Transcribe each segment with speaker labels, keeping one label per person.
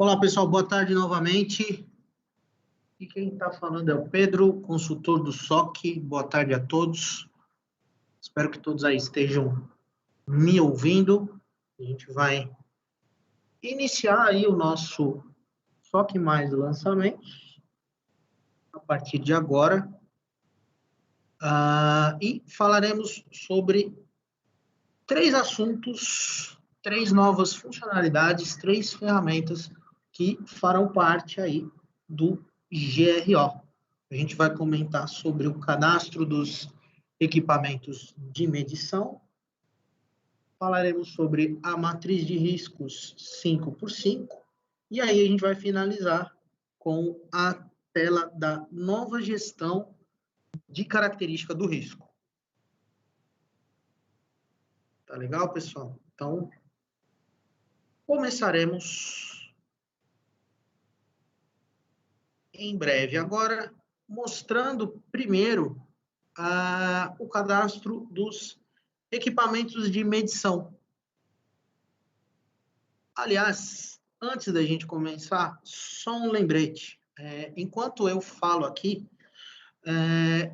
Speaker 1: Olá, pessoal, boa tarde novamente. E quem está falando é o Pedro, consultor do SOC. Boa tarde a todos. Espero que todos aí estejam me ouvindo. A gente vai iniciar aí o nosso SOC mais lançamentos a partir de agora. E falaremos sobre 3 assuntos, 3 novas funcionalidades, 3 ferramentas que farão parte aí do GRO. A gente vai comentar sobre o cadastro dos equipamentos de medição, falaremos sobre a matriz de riscos 5x5, e aí a gente vai finalizar com a tela da nova gestão de característica do risco. Tá legal, pessoal? Então, começaremos em breve. Agora, mostrando primeiro o cadastro dos equipamentos de medição. Aliás, antes da gente começar, só um lembrete. Enquanto eu falo aqui,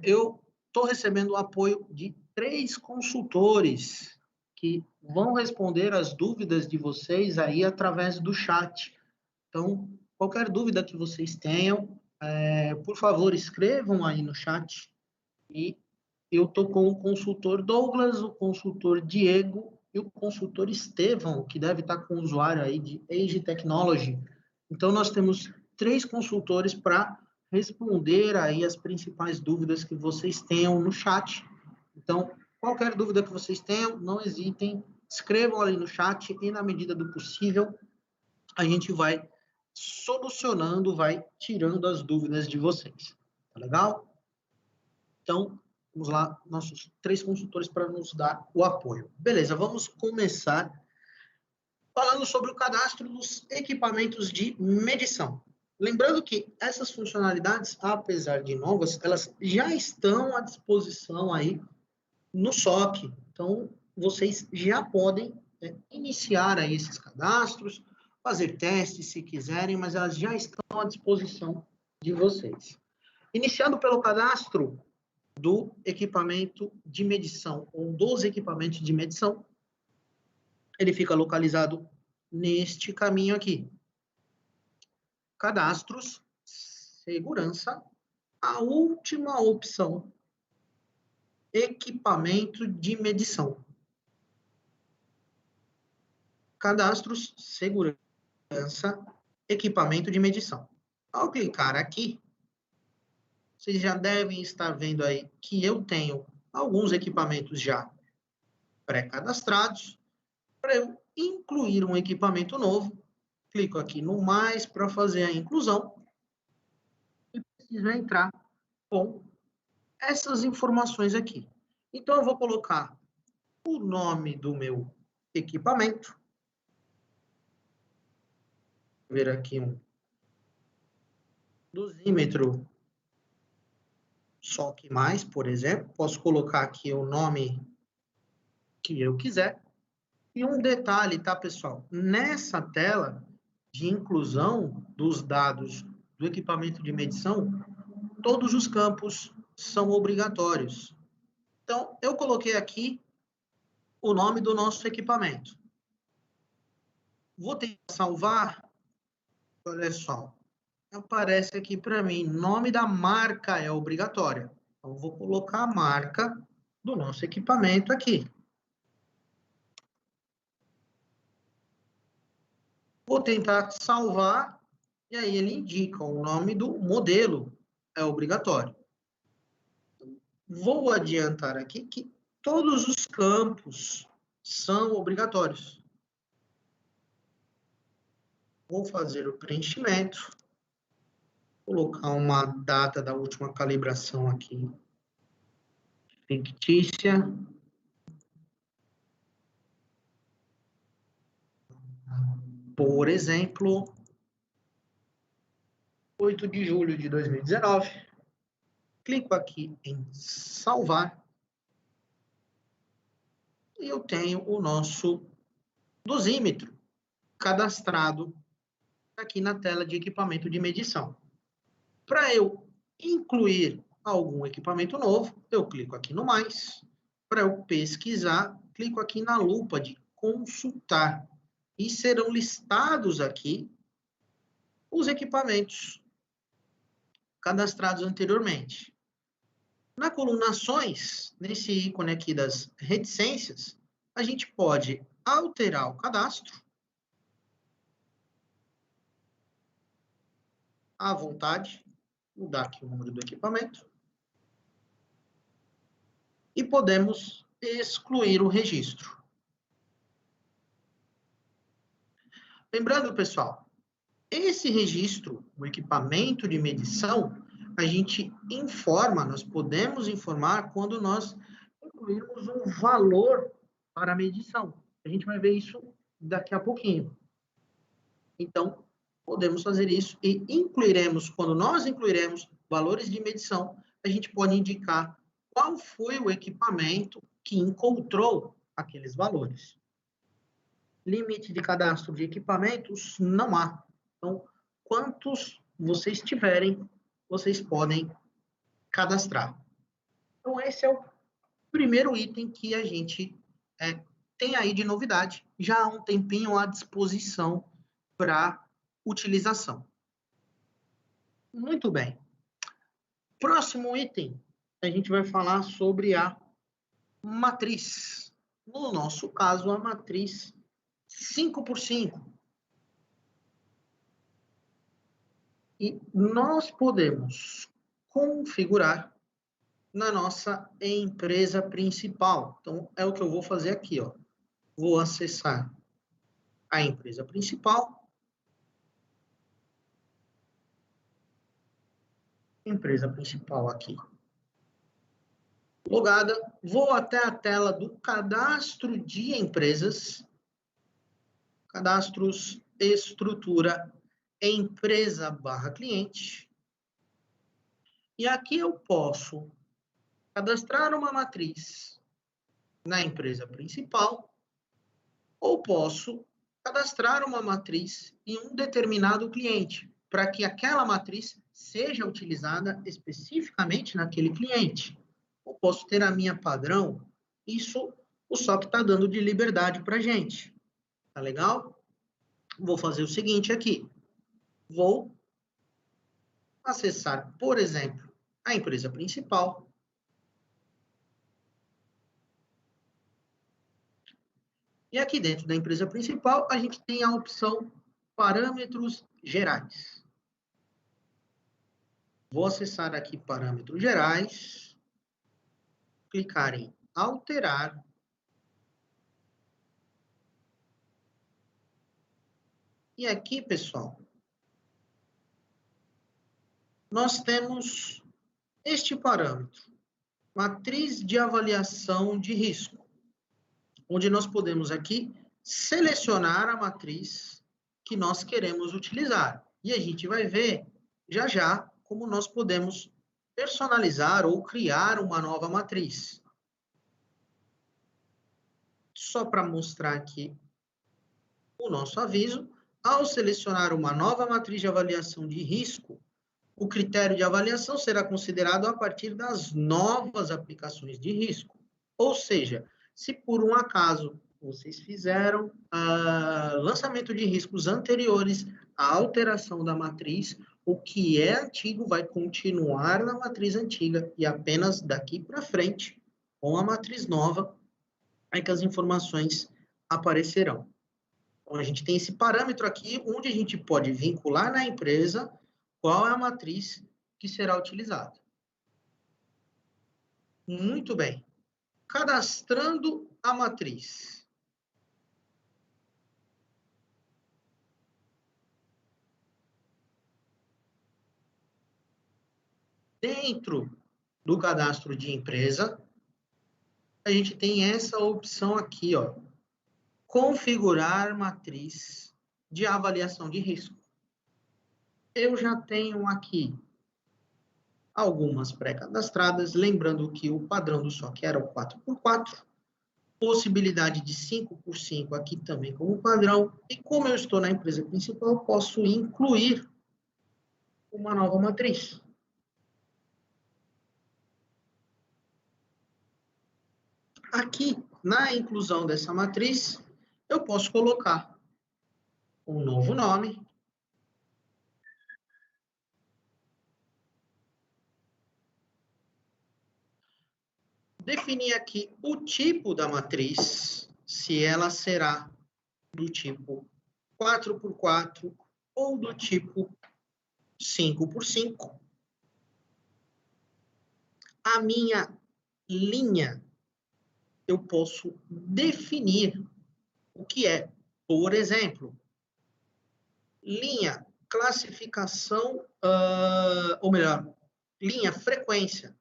Speaker 1: eu estou recebendo o apoio de 3 consultores que vão responder as dúvidas de vocês aí através do chat. Então, qualquer dúvida que vocês tenham, por favor, escrevam aí no chat. E eu estou com o consultor Douglas, o consultor Diego e o consultor Estevão, que deve estar com o usuário aí de Age Technology. Então, nós temos 3 consultores para responder aí as principais dúvidas que vocês tenham no chat. Então, qualquer dúvida que vocês tenham, não hesitem, escrevam ali no chat e, na medida do possível, a gente vai solucionando, vai tirando as dúvidas de vocês. Tá legal? Então, vamos lá, nossos 3 consultores para nos dar o apoio. Beleza, vamos começar falando sobre o cadastro dos equipamentos de medição. Lembrando que essas funcionalidades, apesar de novas, elas já estão à disposição aí no SOC. Então, vocês já podem iniciar aí esses cadastros, fazer testes se quiserem, mas elas já estão à disposição de vocês. Iniciando pelo cadastro do equipamento de medição, ou dos equipamentos de medição, ele fica localizado neste caminho aqui. Cadastros, segurança, a última opção, equipamento de medição. Cadastros, segurança, equipamento de medição. Ao clicar aqui, vocês já devem estar vendo aí que eu tenho alguns equipamentos já pré-cadastrados. Para eu incluir um equipamento novo, clico aqui no mais para fazer a inclusão e preciso entrar com essas informações aqui. Então, eu vou colocar o nome do meu equipamento. Vou ver aqui um dosímetro SOC+, por exemplo. Posso colocar aqui o nome que eu quiser. E um detalhe, tá, pessoal? Nessa tela de inclusão dos dados do equipamento de medição, todos os campos são obrigatórios. Então, eu coloquei aqui o nome do nosso equipamento. Vou tentar salvar. Olha só. Aparece aqui para mim, nome da marca é obrigatória. Então, vou colocar a marca do nosso equipamento aqui. Vou tentar salvar, e aí ele indica o nome do modelo, é obrigatório. Vou adiantar aqui que todos os campos são obrigatórios. Vou fazer o preenchimento, colocar uma data da última calibração aqui, fictícia. Por exemplo, 8 de julho de 2019. Clico aqui em salvar. E eu tenho o nosso dosímetro cadastrado aqui na tela de equipamento de medição. Para eu incluir algum equipamento novo, eu clico aqui no mais. Para eu pesquisar, clico aqui na lupa de consultar. E serão listados aqui os equipamentos cadastrados anteriormente. Na coluna ações, nesse ícone aqui das reticências, a gente pode alterar o cadastro à vontade, mudar aqui o número do equipamento, e podemos excluir o registro. Lembrando, pessoal, esse registro, o equipamento de medição, a gente informa, nós podemos informar quando nós incluirmos um valor para a medição. A gente vai ver isso daqui a pouquinho. Então, podemos fazer isso e incluiremos, quando nós incluiremos valores de medição, a gente pode indicar qual foi o equipamento que encontrou aqueles valores. Limite de cadastro de equipamentos não há. Então, quantos vocês tiverem, vocês podem cadastrar. Então, esse é o primeiro item que a gente tem aí de novidade, já há um tempinho à disposição para utilização. Muito bem. Próximo item, a gente vai falar sobre a matriz. No nosso caso, a matriz 5x5. E nós podemos configurar na nossa empresa principal. Então, é o que eu vou fazer aqui, ó. Vou acessar a empresa principal. Empresa principal aqui. Logada. Vou até a tela do cadastro de empresas. Cadastros, estrutura, empresa/cliente. E aqui eu posso cadastrar uma matriz na empresa principal, ou posso cadastrar uma matriz em um determinado cliente, para que aquela matriz seja utilizada especificamente naquele cliente. Ou posso ter a minha padrão, isso o SOC está dando de liberdade para a gente. Tá legal? Vou fazer o seguinte aqui. Vou acessar, por exemplo, a empresa principal. E aqui dentro da empresa principal, a gente tem a opção parâmetros gerais. Vou acessar aqui parâmetros gerais, clicar em alterar. E aqui, pessoal, nós temos este parâmetro, matriz de avaliação de risco, onde nós podemos aqui selecionar a matriz que nós queremos utilizar. E a gente vai ver, já já, como nós podemos personalizar ou criar uma nova matriz. Só para mostrar aqui o nosso aviso, ao selecionar uma nova matriz de avaliação de risco, o critério de avaliação será considerado a partir das novas aplicações de risco. Ou seja, se por um acaso vocês fizeram lançamento de riscos anteriores à alteração da matriz, o que é antigo vai continuar na matriz antiga e apenas daqui para frente, com a matriz nova, é que as informações aparecerão. Então, a gente tem esse parâmetro aqui, onde a gente pode vincular na empresa qual é a matriz que será utilizada. Muito bem. Cadastrando a matriz. Dentro do cadastro de empresa, a gente tem essa opção aqui, ó. Configurar matriz de avaliação de risco. Eu já tenho aqui algumas pré-cadastradas, lembrando que o padrão do SOC era o 4x4. possibilidade de 5 por 5 aqui também como padrão, e como eu estou na empresa principal, eu posso incluir uma nova matriz. Aqui, na inclusão dessa matriz, eu posso colocar um novo nome, definir aqui o tipo da matriz, se ela será do tipo 4 por 4 ou do tipo 5 por 5. A minha linha, eu posso definir o que é, por exemplo, linha classificação, ou melhor, linha frequência.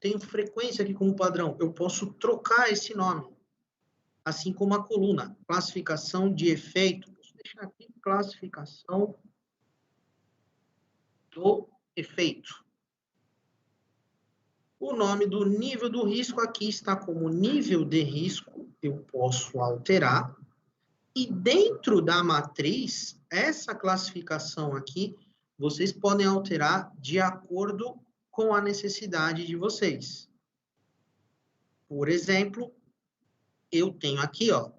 Speaker 1: Tenho frequência aqui como padrão, eu posso trocar esse nome, assim como a coluna, classificação de efeito. Vou deixar aqui classificação do efeito. O nome do nível do risco aqui está como nível de risco, eu posso alterar. E dentro da matriz, essa classificação aqui, vocês podem alterar de acordo com a necessidade de vocês. Por exemplo, eu tenho aqui, ó,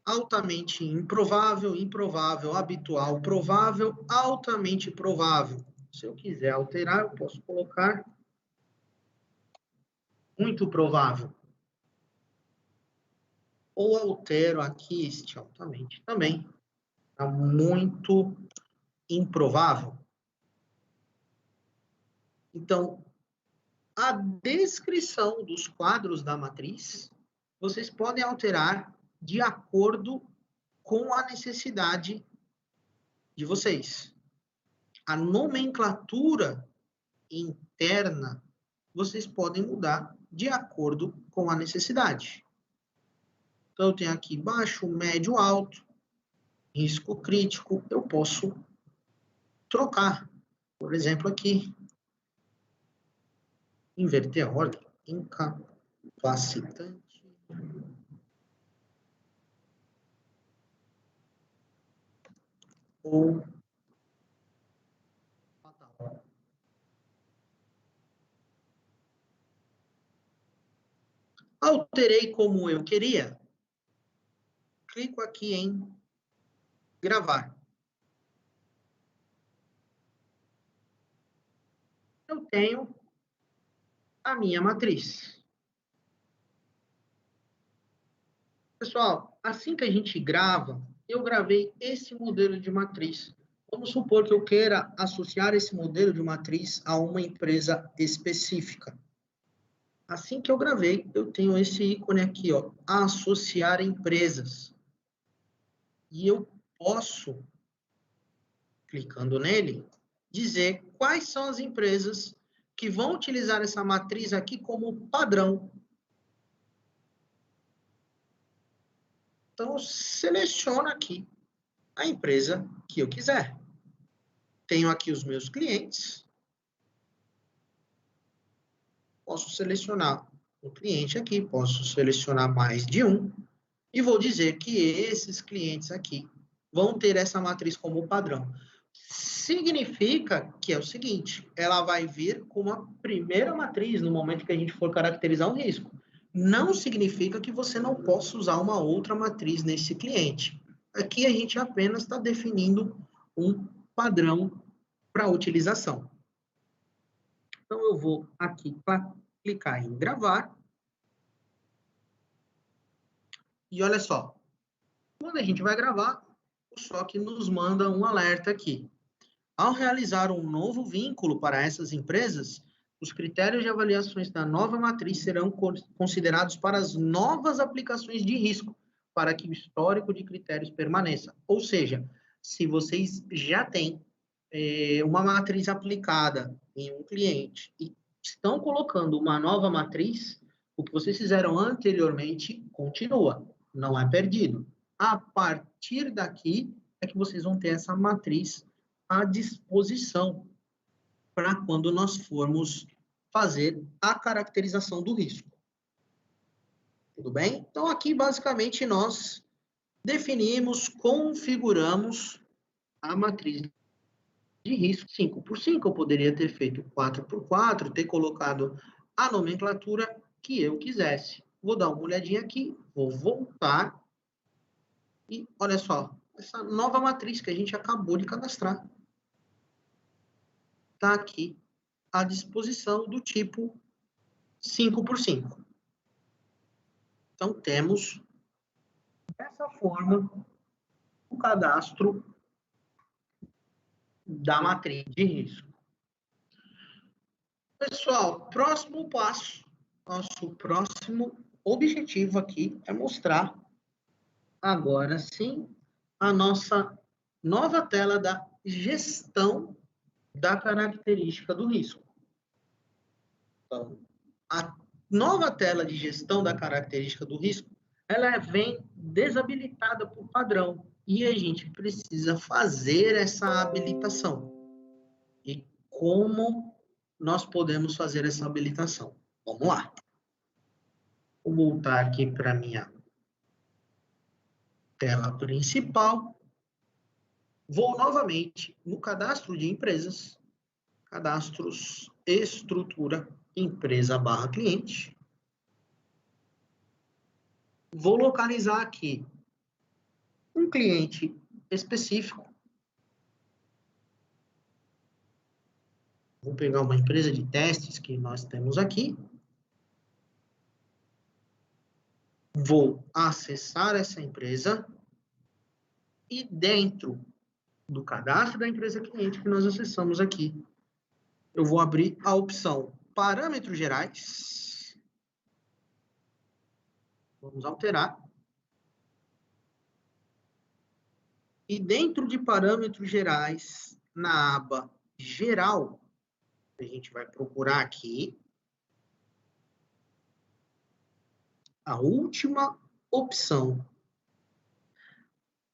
Speaker 1: altamente improvável, improvável, habitual, provável, altamente provável. Se eu quiser alterar, eu posso colocar muito provável. Ou altero aqui este altamente também. Está muito improvável. Então, a descrição dos quadros da matriz, vocês podem alterar de acordo com a necessidade de vocês. A nomenclatura interna, vocês podem mudar de acordo com a necessidade. Então, eu tenho aqui baixo, médio, alto, risco crítico, eu posso trocar. Por exemplo, aqui, inverter a ordem, incapacitante. Ou fatal. Alterei como eu queria. Clico aqui em gravar. Eu tenho a minha matriz. Pessoal, assim que a gente grava, eu gravei esse modelo de matriz. Vamos supor que eu queira associar esse modelo de matriz a uma empresa específica. Assim que eu gravei, eu tenho esse ícone aqui, ó, associar empresas. E eu posso, clicando nele, dizer quais são as empresas que vão utilizar essa matriz aqui como padrão. Então, eu seleciono aqui a empresa que eu quiser. Tenho aqui os meus clientes. Posso selecionar um cliente aqui, posso selecionar mais de um. E vou dizer que esses clientes aqui vão ter essa matriz como padrão. Significa que é o seguinte, ela vai vir com uma primeira matriz no momento que a gente for caracterizar um risco. Não significa que você não possa usar uma outra matriz nesse cliente. Aqui a gente apenas está definindo um padrão para utilização. Então, eu vou aqui clicar em gravar. E olha só, quando a gente vai gravar, o SOC nos manda um alerta aqui. Ao realizar um novo vínculo para essas empresas, os critérios de avaliações da nova matriz serão considerados para as novas aplicações de risco, para que o histórico de critérios permaneça. Ou seja, se vocês já têm uma matriz aplicada em um cliente e estão colocando uma nova matriz, o que vocês fizeram anteriormente continua, não é perdido. A partir daqui é que vocês vão ter essa matriz à disposição para quando nós formos fazer a caracterização do risco. Tudo bem? Então, aqui, basicamente, nós definimos, configuramos a matriz de risco 5x5. Eu poderia ter feito 4x4, ter colocado a nomenclatura que eu quisesse. Vou dar uma olhadinha aqui, vou voltar e olha só, essa nova matriz que a gente acabou de cadastrar está aqui à disposição do tipo 5x5. Então, temos dessa forma o cadastro da matriz de risco. Pessoal, próximo passo, nosso próximo objetivo aqui é mostrar agora sim a nossa nova tela da gestão da característica do risco. Então, a nova tela de gestão da característica do risco, ela vem desabilitada por padrão e a gente precisa fazer essa habilitação. E como nós podemos fazer essa habilitação? Vamos lá. Vou voltar aqui para a minha tela principal. Vou novamente no cadastro de empresas, cadastros, estrutura, empresa/cliente. Vou localizar aqui um cliente específico. Vou pegar uma empresa de testes que nós temos aqui. Vou acessar essa empresa e dentro do cadastro da empresa cliente que nós acessamos aqui, eu vou abrir a opção Parâmetros Gerais. Vamos alterar. E dentro de Parâmetros Gerais, na aba Geral, a gente vai procurar aqui a última opção.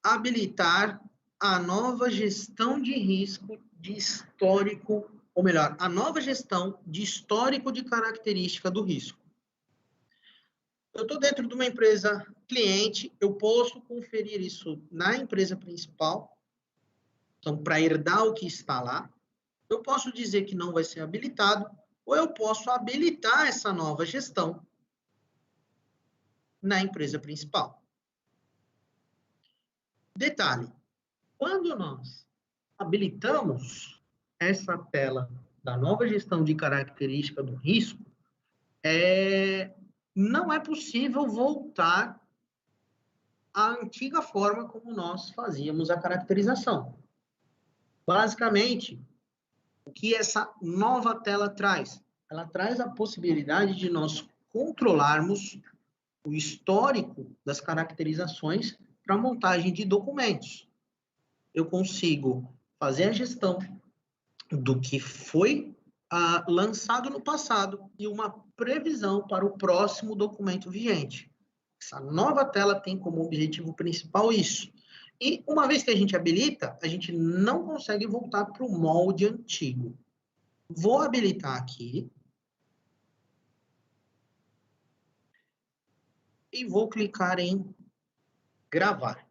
Speaker 1: Habilitar a nova gestão de risco de histórico, ou melhor, a nova gestão de histórico de característica do risco. Eu estou dentro de uma empresa cliente, eu posso conferir isso na empresa principal, então, para herdar o que está lá. Eu posso dizer que não vai ser habilitado, ou eu posso habilitar essa nova gestão na empresa principal. Detalhe, quando nós habilitamos essa tela da nova gestão de característica do risco, não é possível voltar à antiga forma como nós fazíamos a caracterização. Basicamente, o que essa nova tela traz? Ela traz a possibilidade de nós controlarmos o histórico das caracterizações para montagem de documentos. Eu consigo fazer a gestão do que foi lançado no passado e uma previsão para o próximo documento vigente. Essa nova tela tem como objetivo principal isso. E uma vez que a gente habilita, a gente não consegue voltar para o molde antigo. Vou habilitar aqui. E vou clicar em gravar.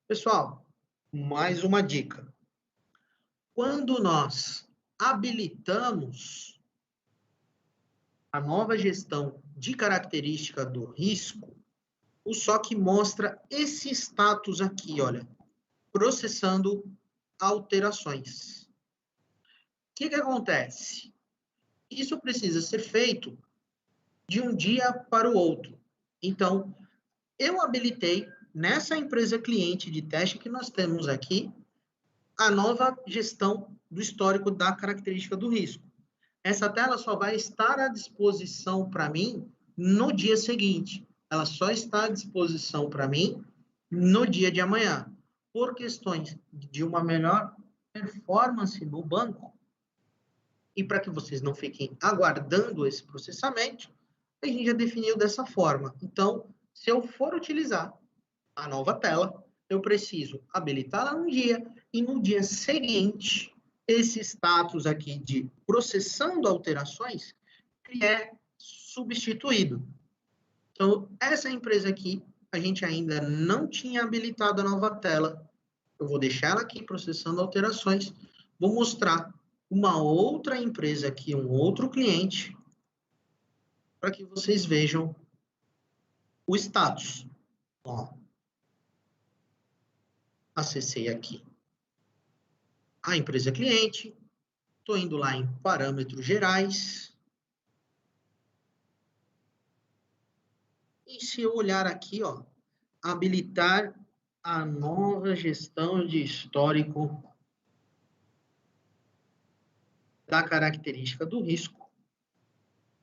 Speaker 1: Pessoal, mais uma dica. Quando nós habilitamos a nova gestão de característica do risco, o SOC mostra esse status aqui, olha, processando alterações. O que acontece? Isso precisa ser feito de um dia para o outro. Então, eu habilitei nessa empresa cliente de teste que nós temos aqui, a nova gestão do histórico da característica do risco. Essa tela só vai estar à disposição para mim no dia seguinte. Ela só está à disposição para mim no dia de amanhã. Por questões de uma melhor performance no banco, e para que vocês não fiquem aguardando esse processamento, a gente já definiu dessa forma. Então, se eu for utilizar a nova tela, eu preciso habilitá-la num dia e no dia seguinte, esse status aqui de processando alterações, que é substituído. Então, essa empresa aqui, a gente ainda não tinha habilitado a nova tela. Eu vou deixar ela aqui processando alterações. Vou mostrar uma outra empresa aqui, um outro cliente, para que vocês vejam o status. Ó, acessei aqui a empresa cliente, estou indo lá em parâmetros gerais. E se eu olhar aqui, ó, habilitar a nova gestão de histórico da característica do risco,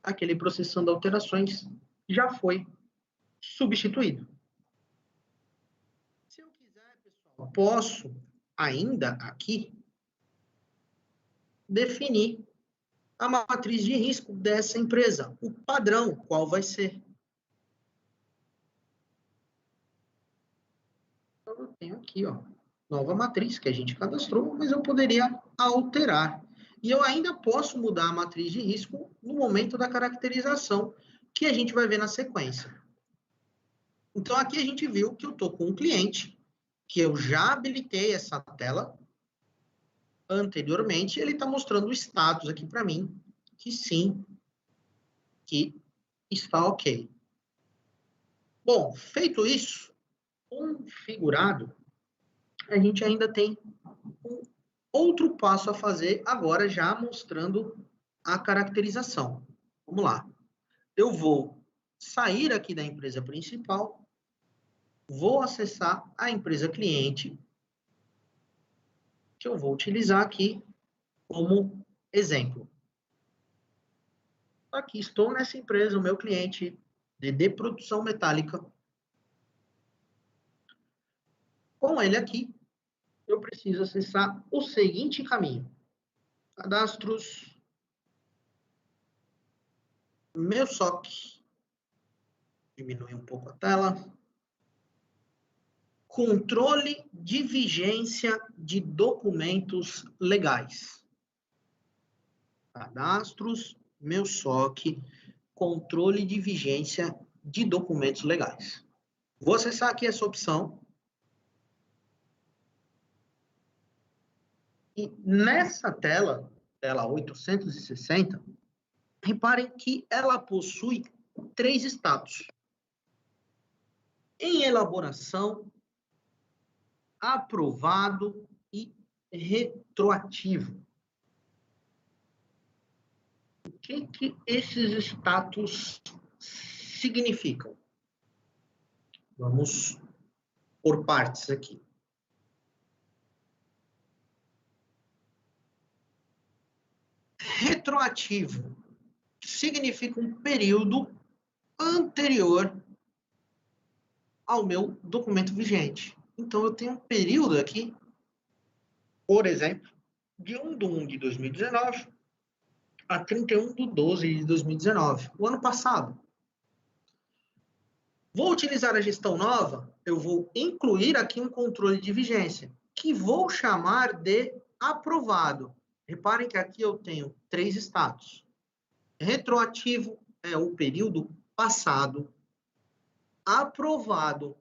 Speaker 1: aquele processando alterações já foi substituído. Se eu quiser, pessoal, posso ainda aqui definir a matriz de risco dessa empresa, o padrão, qual vai ser. Então, eu tenho aqui, ó, nova matriz que a gente cadastrou, mas eu poderia alterar. E eu ainda posso mudar a matriz de risco no momento da caracterização, que a gente vai ver na sequência. Então, aqui a gente viu que eu estou com um cliente, que eu já habilitei essa tela anteriormente, ele está mostrando o status aqui para mim, que sim, que está ok. Bom, feito isso, configurado, a gente ainda tem um outro passo a fazer, agora já mostrando a caracterização. Vamos lá. Eu vou sair aqui da empresa principal, vou acessar a empresa cliente, que eu vou utilizar aqui como exemplo. Aqui estou nessa empresa, o meu cliente de produção metálica. Com ele aqui, eu preciso acessar o seguinte caminho. Cadastros, meu SOC, diminui um pouco a tela. Controle de vigência de documentos legais. Cadastros, meu SOC, controle de vigência de documentos legais. Vou acessar aqui essa opção. E nessa tela, tela 860, reparem que ela possui 3 status. Em elaboração, aprovado e retroativo. O que esses status significam? Vamos por partes aqui. Retroativo significa um período anterior ao meu documento vigente. Então, eu tenho um período aqui, por exemplo, de 1/1 de 2019 a 31/12 de 2019, o ano passado. Vou utilizar a gestão nova, eu vou incluir aqui um controle de vigência, que vou chamar de aprovado. Reparem que aqui eu tenho 3 status. Retroativo é o período passado. Aprovado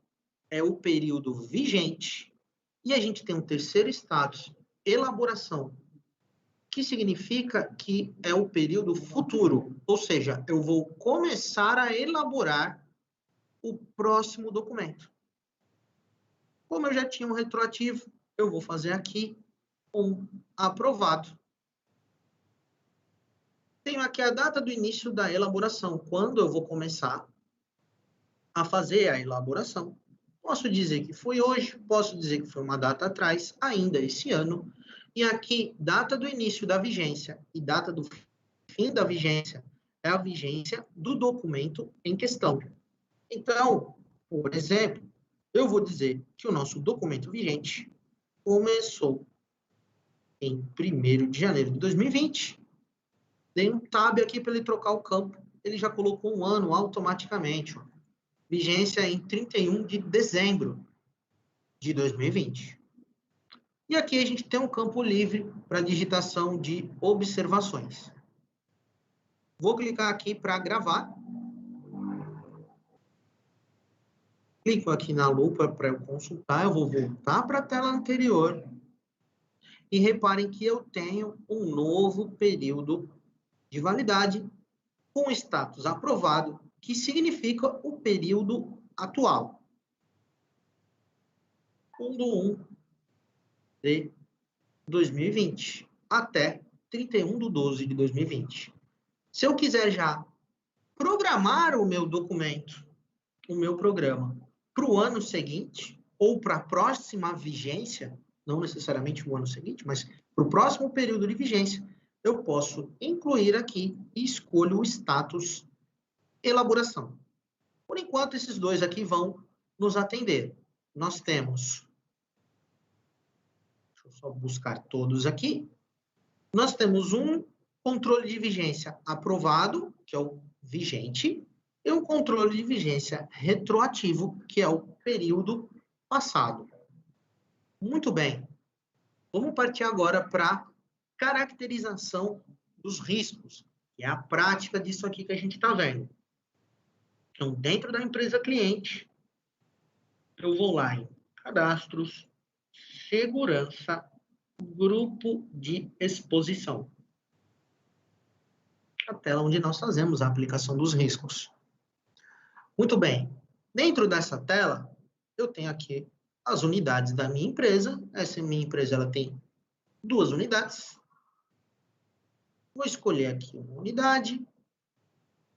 Speaker 1: é o período vigente. E a gente tem um terceiro status, elaboração, que significa que é o período futuro. Ou seja, eu vou começar a elaborar o próximo documento. Como eu já tinha um retroativo, eu vou fazer aqui um aprovado. Tenho aqui a data do início da elaboração, quando eu vou começar a fazer a elaboração. Posso dizer que foi hoje, posso dizer que foi uma data atrás, ainda esse ano. E aqui, data do início da vigência e data do fim da vigência é a vigência do documento em questão. Então, por exemplo, eu vou dizer que o nosso documento vigente começou em 1º de janeiro de 2020. Dei um tab aqui para ele trocar o campo. Ele já colocou um ano automaticamente. Ó. Vigência em 31 de dezembro de 2020. E aqui a gente tem um campo livre para digitação de observações. Vou clicar aqui para gravar. Clico aqui na lupa para eu consultar, eu vou voltar para a tela anterior. E reparem que eu tenho um novo período de validade com status aprovado, que significa o período atual. Do 1 de 2020 até 31 de 12 de 2020. Se eu quiser já programar o meu documento, o meu programa, para o ano seguinte, ou para a próxima vigência, não necessariamente o ano seguinte, mas para o próximo período de vigência, eu posso incluir aqui e escolho o status elaboração. Por enquanto, esses dois aqui vão nos atender. Nós temos, deixa eu só buscar todos aqui, nós temos um controle de vigência aprovado, que é o vigente, e um controle de vigência retroativo, que é o período passado. Muito bem. Vamos partir agora para a caracterização dos riscos, que é a prática disso aqui que a gente está vendo. Então, dentro da empresa cliente, eu vou lá em cadastros, segurança, grupo de exposição. A tela onde nós fazemos a aplicação dos riscos. Muito bem. Dentro dessa tela, eu tenho aqui as unidades da minha empresa. Essa minha empresa ela tem 2 unidades. Vou escolher aqui uma unidade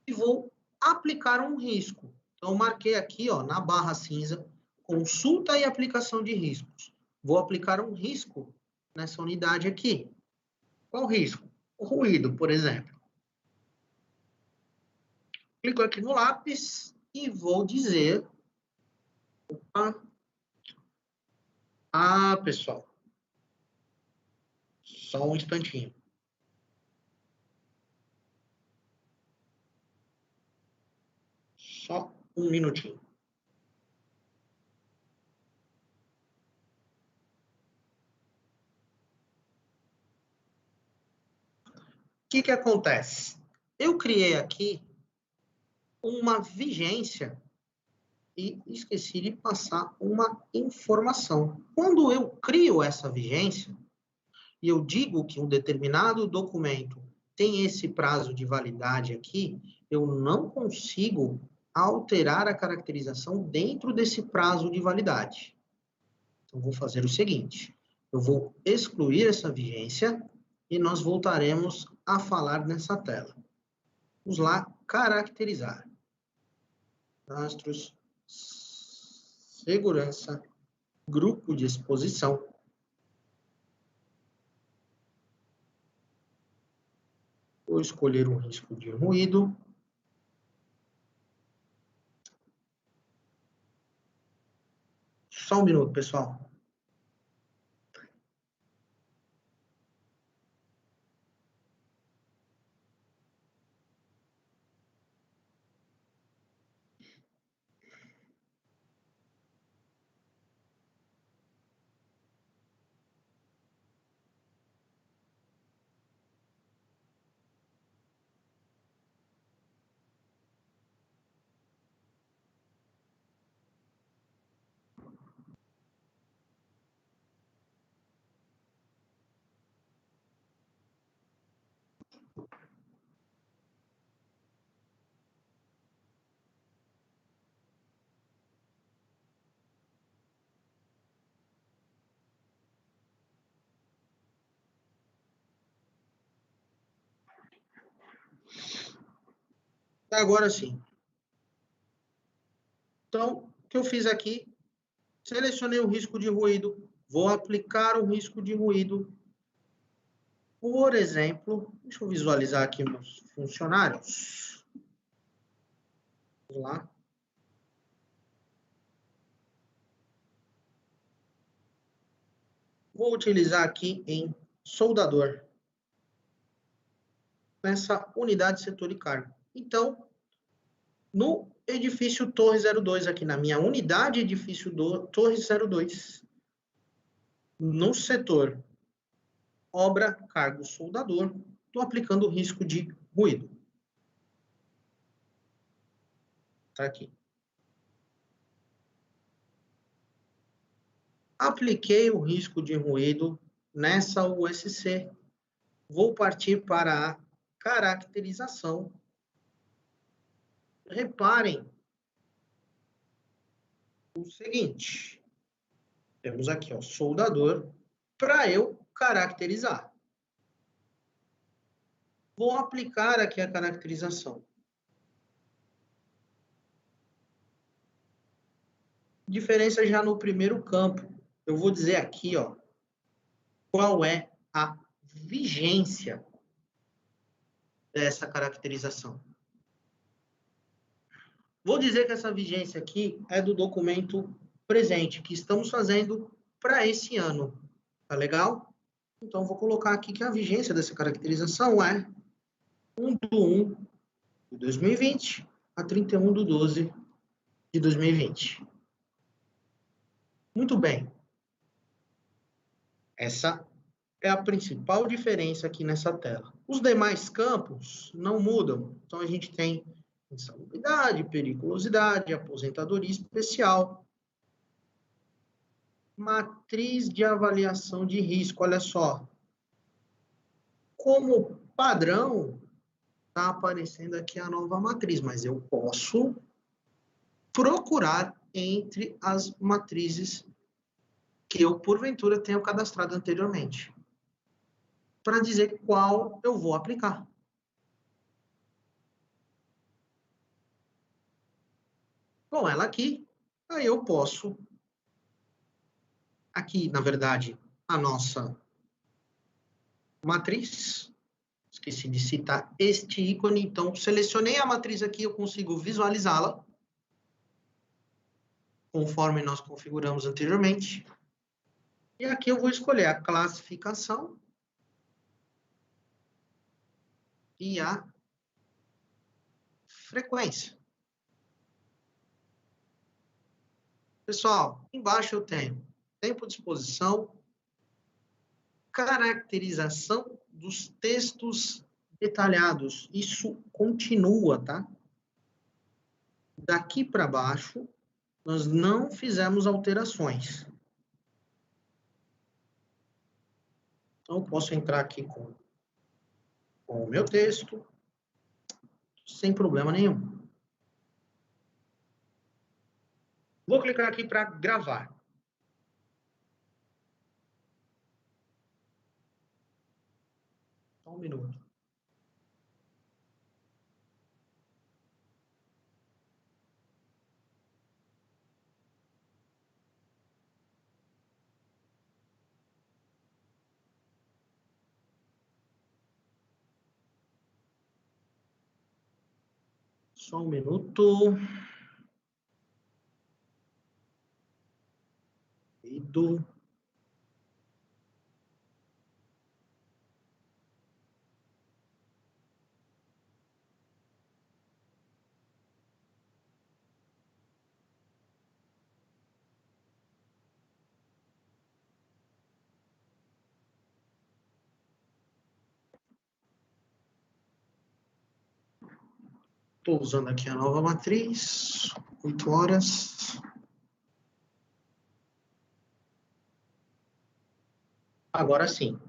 Speaker 1: e vou aplicar um risco. Então, marquei aqui, ó, na barra cinza, consulta e aplicação de riscos. Vou aplicar um risco nessa unidade aqui. Qual risco? O ruído, por exemplo. Clico aqui no lápis e vou dizer... pessoal. Só um instantinho. Só um minutinho. O que acontece? Eu criei aqui uma vigência e esqueci de passar uma informação. Quando eu crio essa vigência, e eu digo que um determinado documento tem esse prazo de validade aqui, eu não consigo alterar a caracterização dentro desse prazo de validade. Então, vou fazer o seguinte, eu vou excluir essa vigência e nós voltaremos a falar nessa tela. Vamos lá, caracterizar. Cadastros, segurança, grupo de exposição. Vou escolher um risco de ruído. Só um minuto, pessoal. Agora sim. Então, o que eu fiz aqui, selecionei o risco de ruído, vou aplicar o risco de ruído. Por exemplo, deixa eu visualizar aqui meus funcionários. Vamos lá. Vou utilizar aqui em soldador, nessa unidade setor e cargo. Então, no edifício Torre 02, aqui na minha unidade edifício Torre 02, no setor obra, cargo, soldador, estou aplicando o risco de ruído. Está aqui. Apliquei o risco de ruído nessa USC. Vou partir para a caracterização. Reparem o seguinte. Temos aqui, ó, soldador, para eu caracterizar. Vou aplicar aqui a caracterização. Diferença já no primeiro campo. Eu vou dizer aqui, ó, qual é a vigência dessa caracterização. Vou dizer que essa vigência aqui é do documento presente, que estamos fazendo para esse ano. Tá legal? Então, vou colocar aqui que a vigência dessa caracterização é 1/1 de 2020 a 31/12 de 2020. Muito bem. Essa é a principal diferença aqui nessa tela. Os demais campos não mudam. Então, a gente tem insalubridade, periculosidade, aposentadoria especial, matriz de avaliação de risco. Olha só. Como padrão, está aparecendo aqui a nova matriz, mas eu posso procurar entre as matrizes que eu, porventura, tenho cadastrado anteriormente, para dizer qual eu vou aplicar. Com ela aqui, aí eu posso, aqui, na verdade, a nossa matriz, esqueci de citar este ícone, então, selecionei a matriz aqui, eu consigo visualizá-la, conforme nós configuramos anteriormente. E aqui eu vou escolher a classificação e a frequência. Pessoal, embaixo eu tenho tempo de exposição, caracterização dos textos detalhados. Isso continua, tá? Daqui para baixo, nós não fizemos alterações. Então, eu posso entrar aqui com o meu texto, sem problema nenhum. Vou clicar aqui para gravar. Só um minuto. Só um minuto. Estou usando aqui a nova matriz, 8 horas. Agora sim.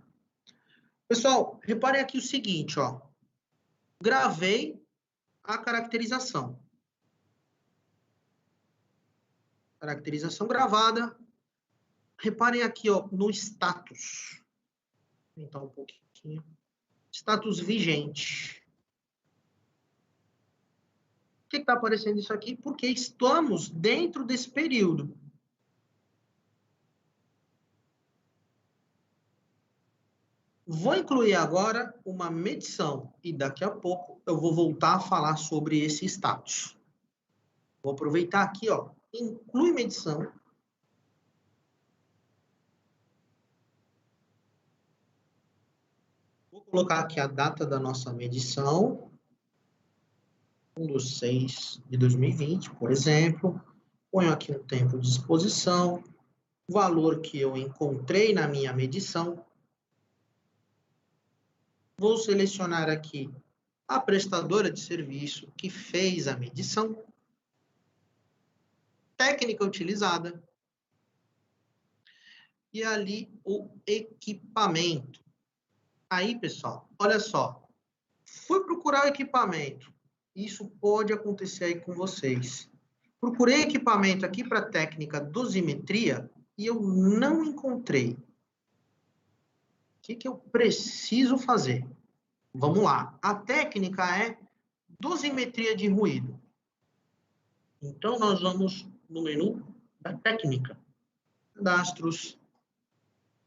Speaker 1: Pessoal, reparem aqui o seguinte, ó. Gravei a caracterização. Caracterização gravada. Reparem aqui, ó, no status. Vou aumentar um pouquinho. Status vigente. Por que está aparecendo isso aqui? Porque estamos dentro desse período. Vou incluir agora uma medição e daqui a pouco eu vou voltar a falar sobre esse status. Vou aproveitar aqui, ó, inclui medição. Vou colocar aqui a data da nossa medição. 1/6 de 2020, por exemplo. Ponho aqui um tempo de exposição, o valor que eu encontrei na minha medição. Vou selecionar aqui a prestadora de serviço que fez a medição. Técnica utilizada. e ali o equipamento. Aí, pessoal, olha só. Fui procurar o equipamento. Isso pode acontecer aí com vocês. Procurei equipamento aqui para a técnica dosimetria e eu não encontrei. O que eu preciso fazer? Vamos lá. A técnica é dosimetria de ruído. Então, nós vamos no menu da técnica. Cadastros,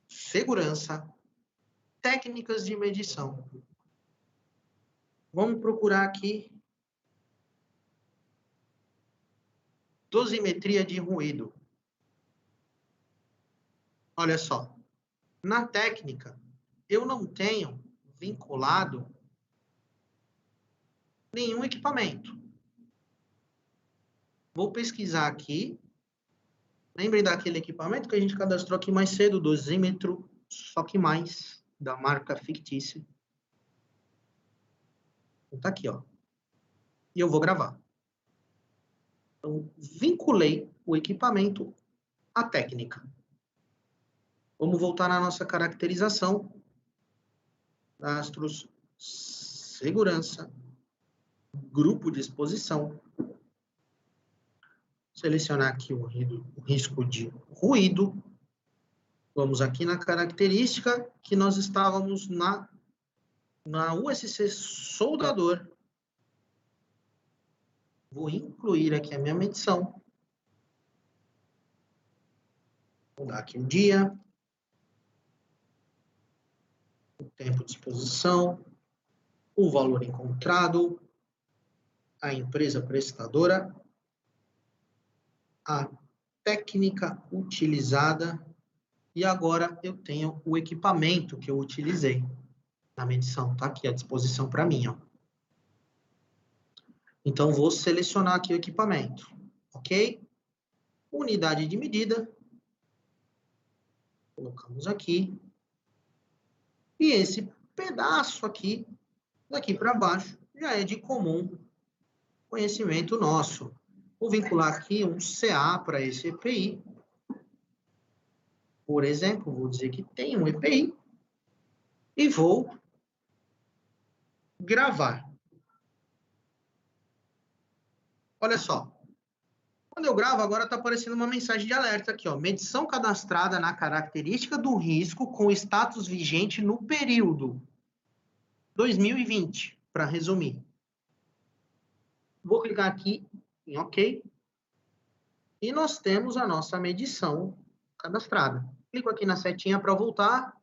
Speaker 1: segurança, técnicas de medição. Vamos procurar aqui dosimetria de ruído. Olha só. Na técnica, eu não tenho vinculado nenhum equipamento. Vou pesquisar aqui. Lembrem daquele equipamento que a gente cadastrou aqui mais cedo, o dosímetro, só que mais, da marca fictícia. Então, tá aqui, ó. E eu vou gravar. Então, vinculei o equipamento à técnica. Vamos voltar na nossa caracterização. Cadastros, segurança, grupo de exposição. Selecionar aqui o risco de ruído. Vamos aqui na característica que nós estávamos na USC soldador. Vou incluir aqui a minha medição. Vou dar aqui o dia. O tempo de exposição. O valor encontrado. A empresa prestadora. A técnica utilizada. E agora eu tenho o equipamento que eu utilizei na medição. Está aqui à disposição para mim, ó. Então, vou selecionar aqui o equipamento, ok? Unidade de medida. Colocamos aqui. E esse pedaço aqui, daqui para baixo, já é de comum conhecimento nosso. Vou vincular aqui um CA para esse EPI. Por exemplo, vou dizer que tem um EPI. E vou gravar. Olha só. Quando eu gravo, agora está aparecendo uma mensagem de alerta aqui, ó. Medição cadastrada na característica do risco com status vigente no período 2020, para resumir. Vou clicar aqui em OK. E nós temos a nossa medição cadastrada. Clico aqui na setinha para voltar.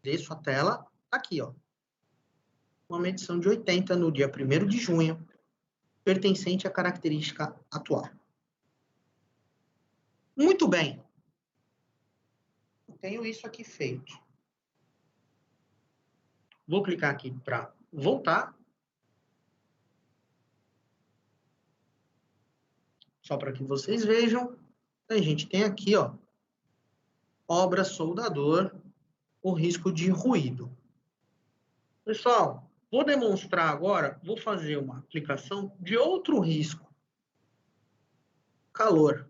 Speaker 1: Desço a tela. Aqui, ó. Uma medição de 80 no dia 1º de junho, pertencente à característica atual. Muito bem. Tenho isso aqui feito. Vou clicar aqui para voltar. Só para que vocês vejam. A gente tem aqui, ó, obra soldador, o risco de ruído. Pessoal, vou demonstrar agora, vou fazer uma aplicação de outro risco. Calor.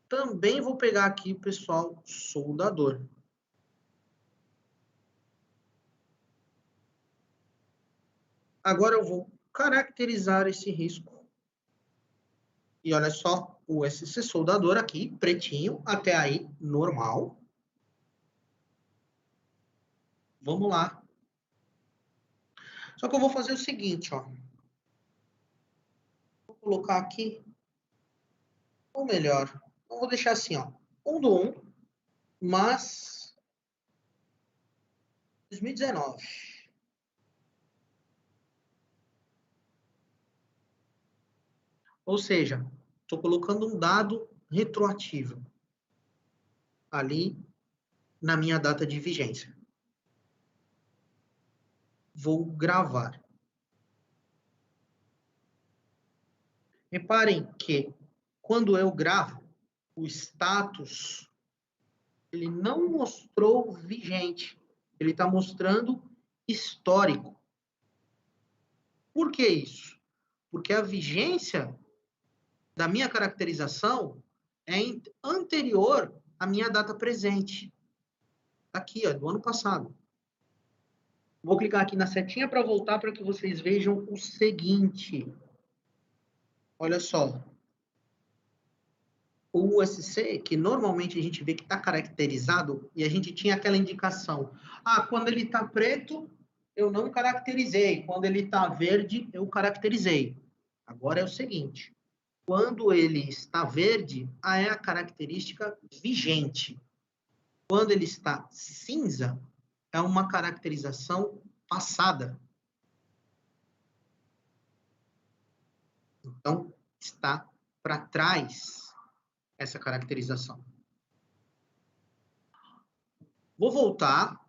Speaker 1: Também vou pegar aqui o pessoal soldador. Agora eu vou caracterizar esse risco. E olha só, o SC soldador aqui, pretinho, até aí, normal. Vamos lá. Só que eu vou fazer o seguinte, ó. Vou colocar aqui, ou melhor, eu vou deixar assim, ó. 1 do 1, mas 2019. Ou seja, estou colocando um dado retroativo ali na minha data de vigência. Vou gravar. Reparem que quando eu gravo, o status ele não mostrou vigente. Ele está mostrando histórico. Por que isso? porque a vigência da minha caracterização é anterior à minha data presente. Aqui, ó, do ano passado. Vou clicar aqui na setinha para voltar para que vocês vejam o seguinte. Olha só. O USC, que normalmente a gente vê que está caracterizado, e a gente tinha aquela indicação. Ah, quando ele está preto, eu não caracterizei. Quando ele está verde, eu caracterizei. Agora é o seguinte. Quando ele está verde, é a característica vigente. Quando ele está cinza, é uma caracterização passada. Então, está para trás essa caracterização. Vou voltar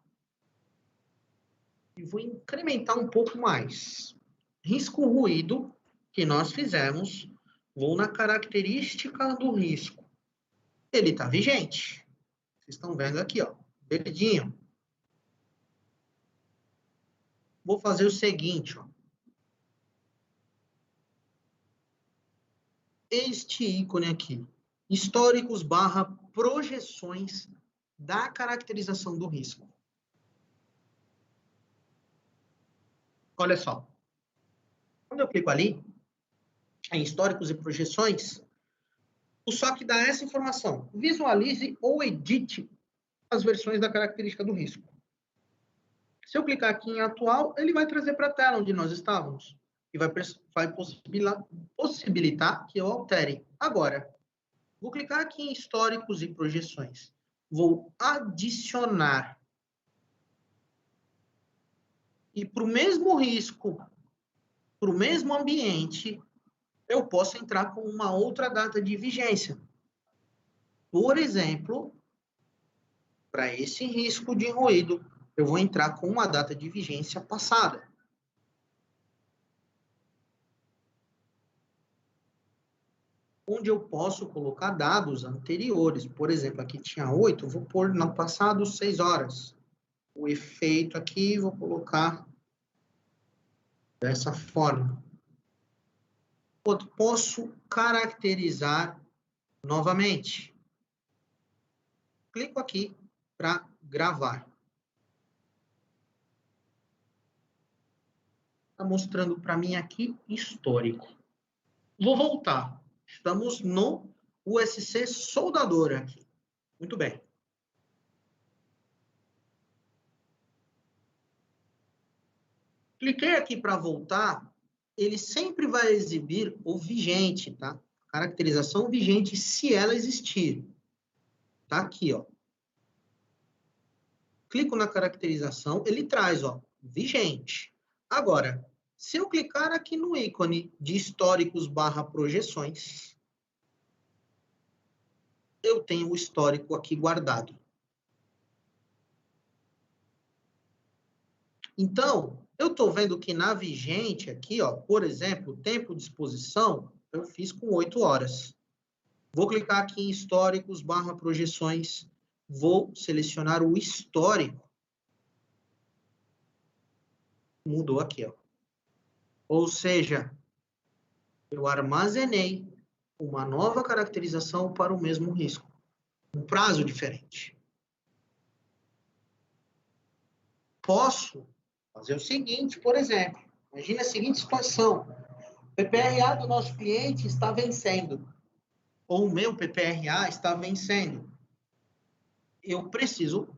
Speaker 1: e vou incrementar um pouco mais. Risco ruído que nós fizemos, vou na característica do risco. Ele está vigente. Vocês estão vendo aqui, ó, verdinho. Vou fazer o seguinte, ó. Este ícone aqui, históricos / projeções da caracterização do risco. Olha só. Quando eu clico ali, em históricos e projeções, o SOC dá essa informação. Visualize ou edite as versões da característica do risco. Se eu clicar aqui em atual, ele vai trazer para a tela onde nós estávamos. E vai possibilitar que eu altere. Agora, vou clicar aqui em históricos e projeções. Vou adicionar. E para o mesmo risco, para o mesmo ambiente, eu posso entrar com uma outra data de vigência. Por exemplo, para esse risco de ruído, eu vou entrar com uma data de vigência passada. Onde eu posso colocar dados anteriores. Por exemplo, aqui tinha 8, vou pôr no passado 6 horas. O efeito aqui, vou colocar dessa forma. Posso caracterizar novamente. Clico aqui para gravar. Está mostrando para mim aqui histórico. Vou voltar. Estamos no USC soldador aqui. Muito bem. Cliquei aqui para voltar, ele sempre vai exibir o vigente, tá? Caracterização vigente, se ela existir. Tá aqui, ó. Clico na caracterização, ele traz, ó, vigente. Agora, se eu clicar aqui no ícone de históricos / projeções, eu tenho o histórico aqui guardado. Então, eu estou vendo que na vigente aqui, ó, por exemplo, tempo de exposição, eu fiz com 8 horas. Vou clicar aqui em históricos / projeções, vou selecionar o histórico. Mudou aqui, ó. Ou seja, eu armazenei uma nova caracterização para o mesmo risco. Um prazo diferente. Posso fazer o seguinte, por exemplo. Imagina a seguinte situação. O PPRA do nosso cliente está vencendo. Ou o meu PPRA está vencendo. Eu preciso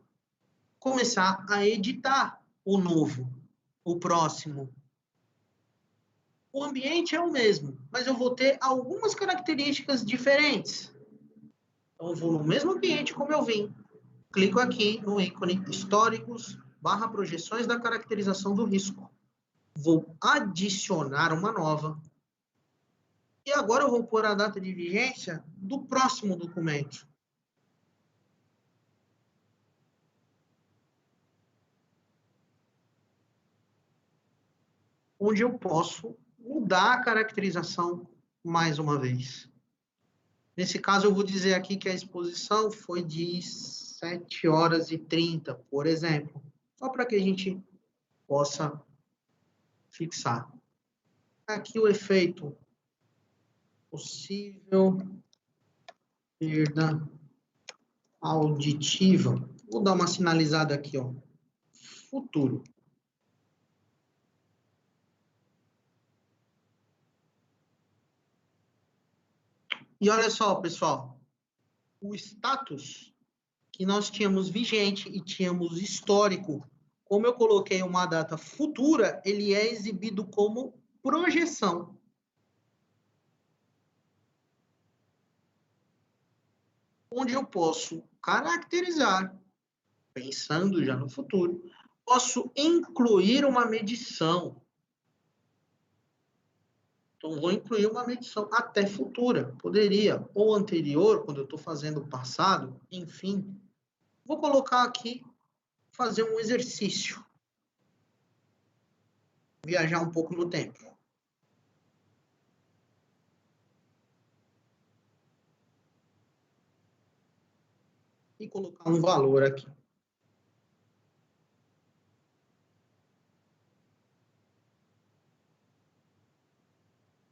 Speaker 1: começar a editar o novo, o próximo. O ambiente é o mesmo, mas eu vou ter algumas características diferentes. Então, eu vou no mesmo ambiente como eu vim. Clico aqui no ícone históricos / projeções da caracterização do risco. Vou adicionar uma nova. E agora eu vou pôr a data de vigência do próximo documento. Onde eu posso mudar a caracterização mais uma vez. Nesse caso, eu vou dizer aqui que a exposição foi de 7h30, por exemplo. Só para que a gente possa fixar. Aqui o efeito possível perda auditiva. Vou dar uma sinalizada aqui, ó. Futuro. E olha só, pessoal, o status que nós tínhamos vigente e tínhamos histórico, como eu coloquei uma data futura, ele é exibido como projeção. Onde eu posso caracterizar, pensando já no futuro, posso incluir uma medição. Então, vou incluir uma medição até futura. Poderia, ou anterior, quando eu estou fazendo o passado, enfim. Vou colocar aqui, fazer um exercício. Viajar um pouco no tempo. E colocar um valor aqui.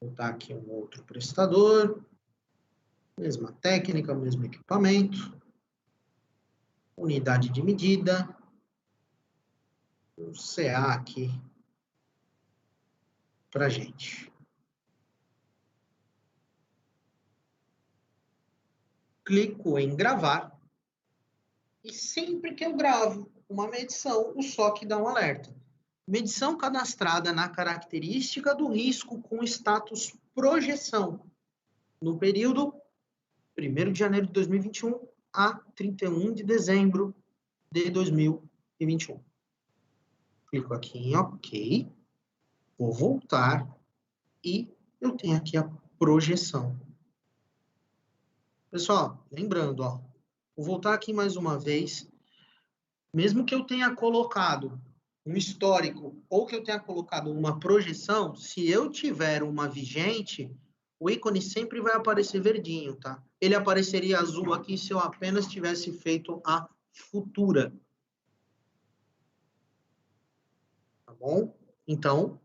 Speaker 1: Vou botar aqui um outro prestador. Mesma técnica, mesmo equipamento. Unidade de medida. Um CA aqui para a gente. Clico em gravar. E sempre que eu gravo uma medição, o SOC dá um alerta. Medição cadastrada na característica do risco com status projeção, no período 1º de janeiro de 2021 a 31 de dezembro de 2021. Clico aqui em OK, vou voltar e eu tenho aqui a projeção. Pessoal, lembrando, ó, vou voltar aqui mais uma vez, mesmo que eu tenha colocado um histórico ou que eu tenha colocado uma projeção, se eu tiver uma vigente, o ícone sempre vai aparecer verdinho, tá? Ele apareceria azul aqui se eu apenas tivesse feito a futura. Tá bom? Então,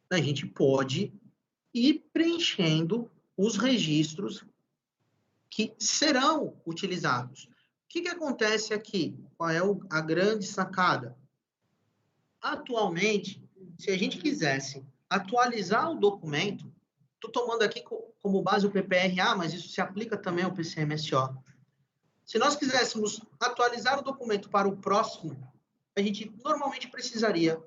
Speaker 1: a gente pode ir preenchendo os registros que serão utilizados. O que acontece aqui? Qual é a grande sacada? Atualmente, se a gente quisesse atualizar o documento, estou tomando aqui como base o PPRA, mas isso se aplica também ao PCMSO. Se nós quiséssemos atualizar o documento para o próximo, a gente normalmente precisaria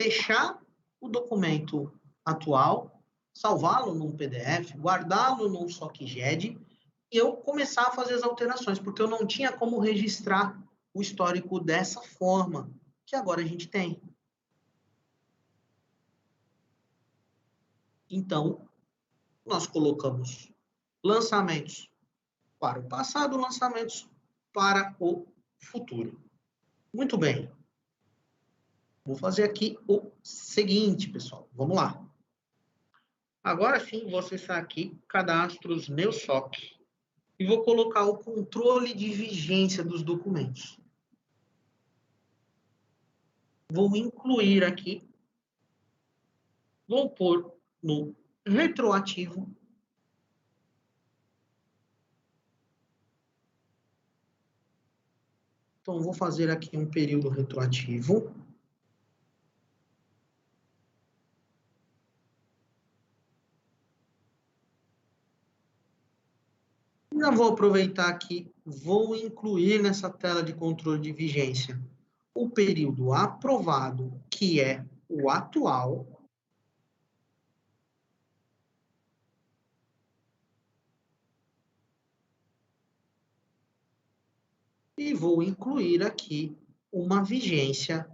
Speaker 1: fechar o documento atual, salvá-lo num PDF, guardá-lo num SOCGED e eu começar a fazer as alterações, porque eu não tinha como registrar o histórico dessa forma, que agora a gente tem. Então, nós colocamos lançamentos para o passado, lançamentos para o futuro. Muito bem. Vou fazer aqui o seguinte, pessoal. Vamos lá. Agora sim, vou acessar aqui, cadastros meu SOC, e vou colocar o controle de vigência dos documentos. Vou incluir aqui, vou pôr no retroativo. Então, vou fazer aqui um período retroativo. Já vou aproveitar aqui, vou incluir nessa tela de controle de vigência o período aprovado, que é o atual. E vou incluir aqui uma vigência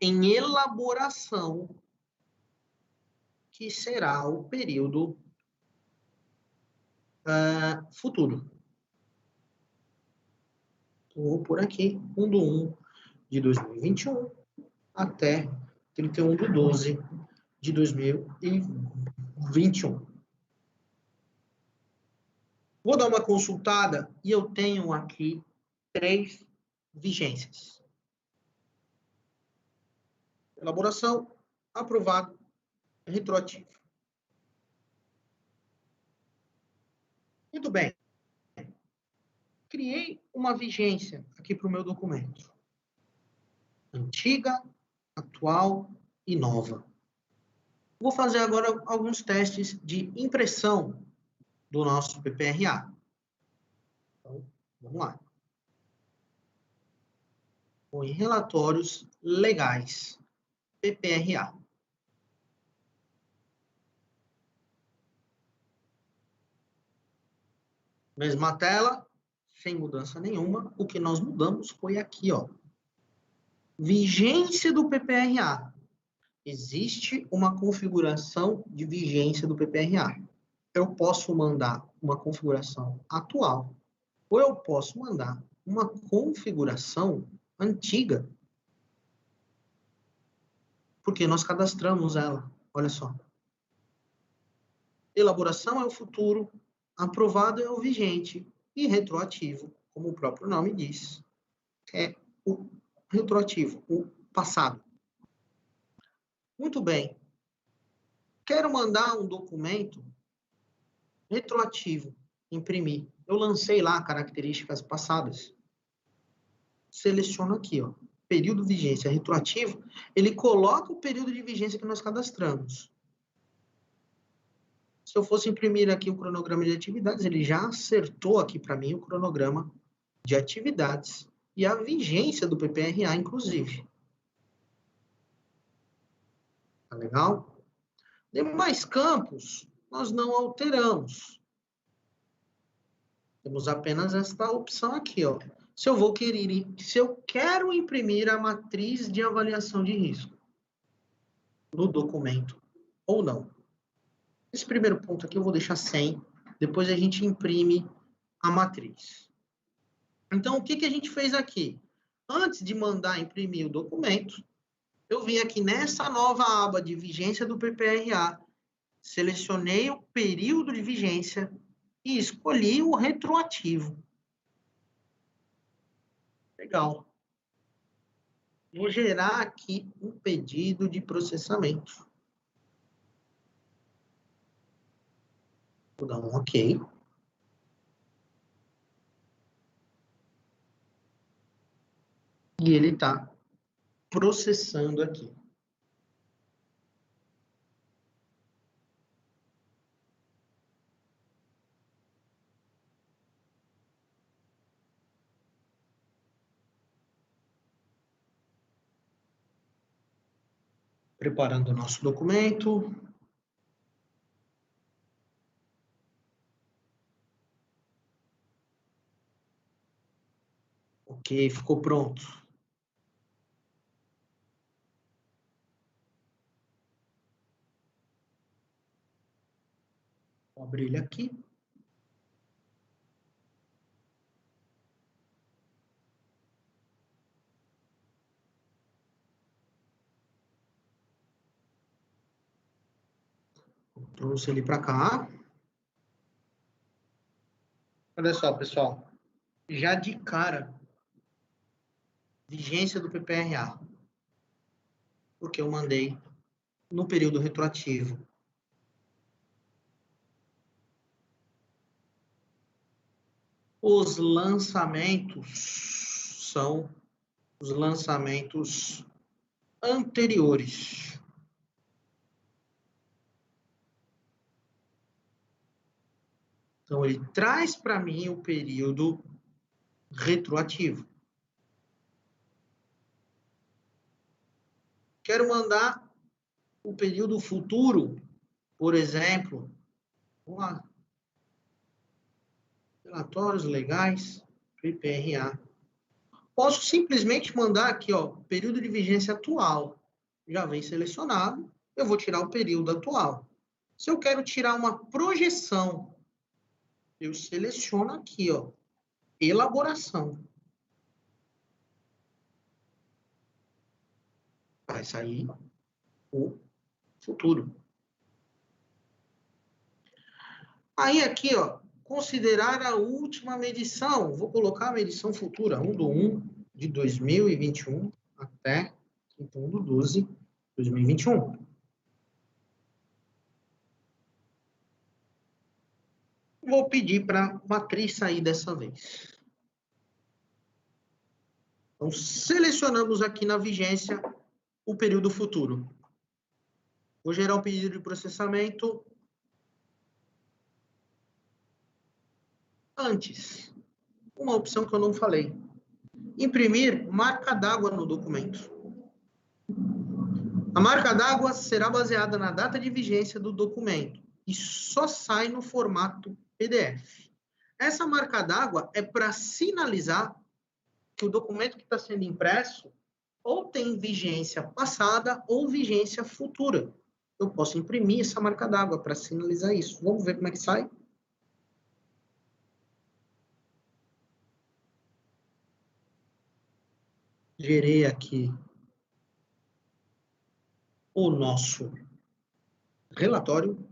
Speaker 1: em elaboração, que será o período futuro. Vou por aqui, 1/1 de 2021 até 31/12 de 2021. Vou dar uma consultada e eu tenho aqui 3 vigências. Elaboração, aprovado, retroativo. Muito bem. Criei uma vigência aqui para o meu documento. Antiga, atual e nova. Vou fazer agora alguns testes de impressão do nosso PPRA. Então, vamos lá. Vou em relatórios legais, PPRA. Mesma tela, sem mudança nenhuma. O que nós mudamos foi aqui, ó. Vigência do PPRA. Existe uma configuração de vigência do PPRA. Eu posso mandar uma configuração atual, ou eu posso mandar uma configuração antiga, porque nós cadastramos ela. Olha só. Elaboração é o futuro, aprovado é o vigente, e retroativo, como o próprio nome diz, é o retroativo, o passado. Muito bem. Quero mandar um documento retroativo, imprimir. Eu lancei lá características passadas. Seleciono aqui, ó, período de vigência retroativo, ele coloca o período de vigência que nós cadastramos. Se eu fosse imprimir aqui o cronograma de atividades, ele já acertou aqui para mim o cronograma de atividades e a vigência do PPRA, inclusive. Tá legal? Demais campos, nós não alteramos. Temos apenas esta opção aqui, ó. Se eu quero imprimir a matriz de avaliação de risco no documento ou não. Esse primeiro ponto aqui eu vou deixar sem, depois a gente imprime a matriz. Então, o que a gente fez aqui? Antes de mandar imprimir o documento, eu vim aqui nessa nova aba de vigência do PPRA, selecionei o período de vigência e escolhi o retroativo. Legal. Vou gerar aqui um pedido de processamento. Vou dar um OK. E ele está processando aqui. Preparando o nosso documento. Ok, ficou pronto. Vou abrir ele aqui. Trouxe ele para cá. Olha só, pessoal. Já de cara, vigência do PPRA. Porque eu mandei no período retroativo. Os lançamentos são os lançamentos anteriores. Então, ele traz para mim o período retroativo. Quero mandar o período futuro, por exemplo, vamos lá. Relatórios legais, PPRA. Posso simplesmente mandar aqui, ó, período de vigência atual. Já vem selecionado, eu vou tirar o período atual. Se eu quero tirar uma projeção, eu seleciono aqui, ó, elaboração. Vai sair o futuro. Aí aqui, ó, considerar a última medição. Vou colocar a medição futura, 1/1 de 2021 até 31/12/2021. Vou pedir para a matriz sair dessa vez. Então, selecionamos aqui na vigência o período futuro. Vou gerar um pedido de processamento antes. Uma opção que eu não falei. Imprimir marca d'água no documento. A marca d'água será baseada na data de vigência do documento e só sai no formato PDF. Essa marca d'água é para sinalizar que o documento que está sendo impresso ou tem vigência passada ou vigência futura. Eu posso imprimir essa marca d'água para sinalizar isso. Vamos ver como é que sai? Gerei aqui o nosso relatório.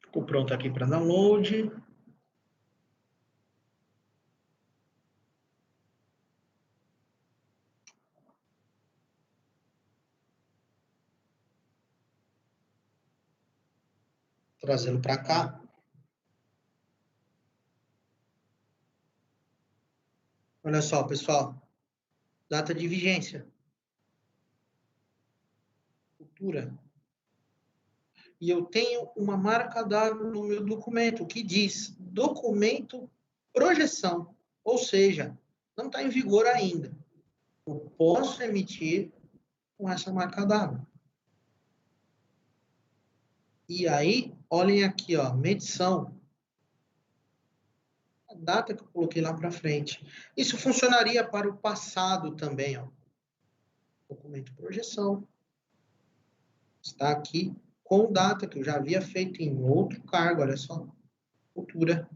Speaker 1: Ficou pronto aqui para download. Trazendo para cá. Olha só, pessoal. Data de vigência. Futura. E eu tenho uma marca d'água no meu documento que diz documento projeção. Ou seja, não está em vigor ainda. Eu posso emitir com essa marca d'água. E aí, olhem aqui, ó, medição. A data que eu coloquei lá para frente. Isso funcionaria para o passado também, ó. Documento projeção. Está aqui com data que eu já havia feito em outro cargo, olha só. Futura.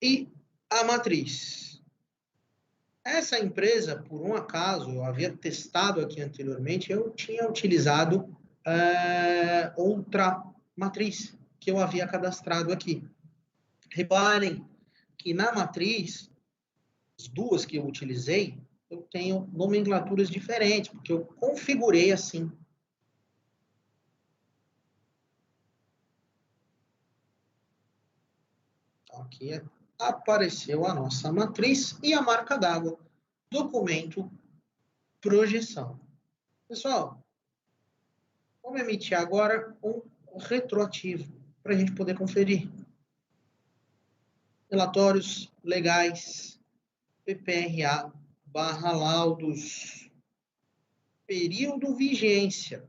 Speaker 1: E a matriz. Essa empresa, por um acaso, eu havia testado aqui anteriormente, eu tinha utilizado outra matriz que eu havia cadastrado aqui. Reparem que na matriz, as duas que eu utilizei, eu tenho nomenclaturas diferentes, porque eu configurei assim. Então, aqui apareceu a nossa matriz e a marca d'água. Documento, projeção. Pessoal, vamos emitir agora um retroativo, para a gente poder conferir. Relatórios legais, PPRA/laudos, período vigência.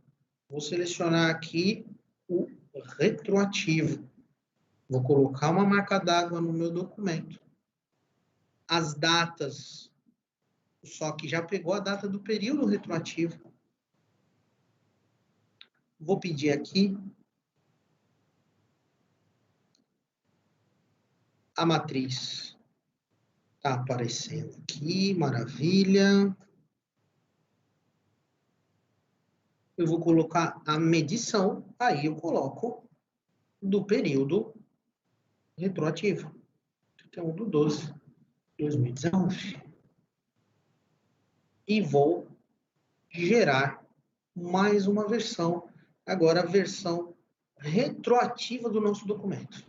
Speaker 1: Vou selecionar aqui o retroativo. Vou colocar uma marca d'água no meu documento. As datas, só que já pegou a data do período retroativo. Vou pedir aqui a matriz. Está aparecendo aqui, maravilha. Eu vou colocar a medição, aí eu coloco do período retroativo. 31/12/2019. E vou gerar mais uma versão, agora a versão retroativa do nosso documento.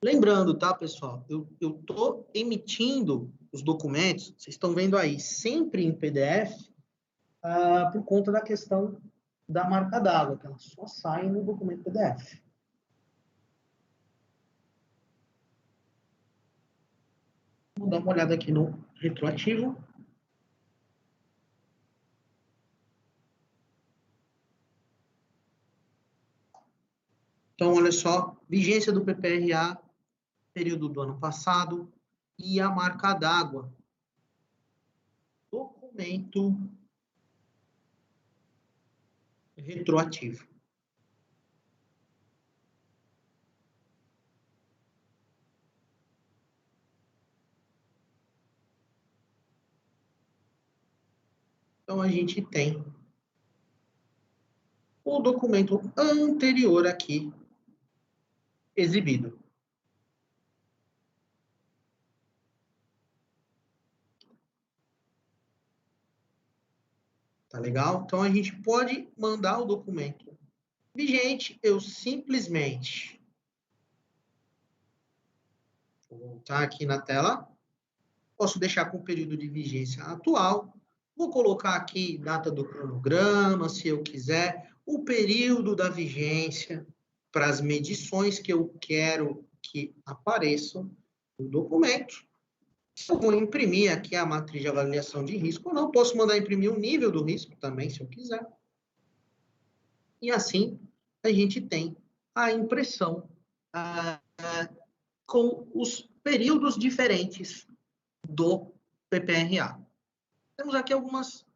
Speaker 1: Lembrando, tá, pessoal? Eu estou emitindo os documentos, vocês estão vendo aí, sempre em PDF, por conta da questão da marca d'água, que ela só sai no documento PDF. Vamos dar uma olhada aqui no retroativo. Então, olha só, vigência do PPRA, período do ano passado, e a marca d'água. Documento retroativo. Então, a gente tem o documento anterior aqui exibido. Tá legal? Então, a gente pode mandar o documento vigente, eu simplesmente vou voltar aqui na tela, posso deixar com o período de vigência atual, vou colocar aqui data do cronograma, se eu quiser, o período da vigência para as medições que eu quero que apareçam no documento. Eu vou imprimir aqui a matriz de avaliação de risco ou não, posso mandar imprimir o nível do risco também, se eu quiser. E assim, a gente tem a impressão com os períodos diferentes do PPRA. Temos aqui algumas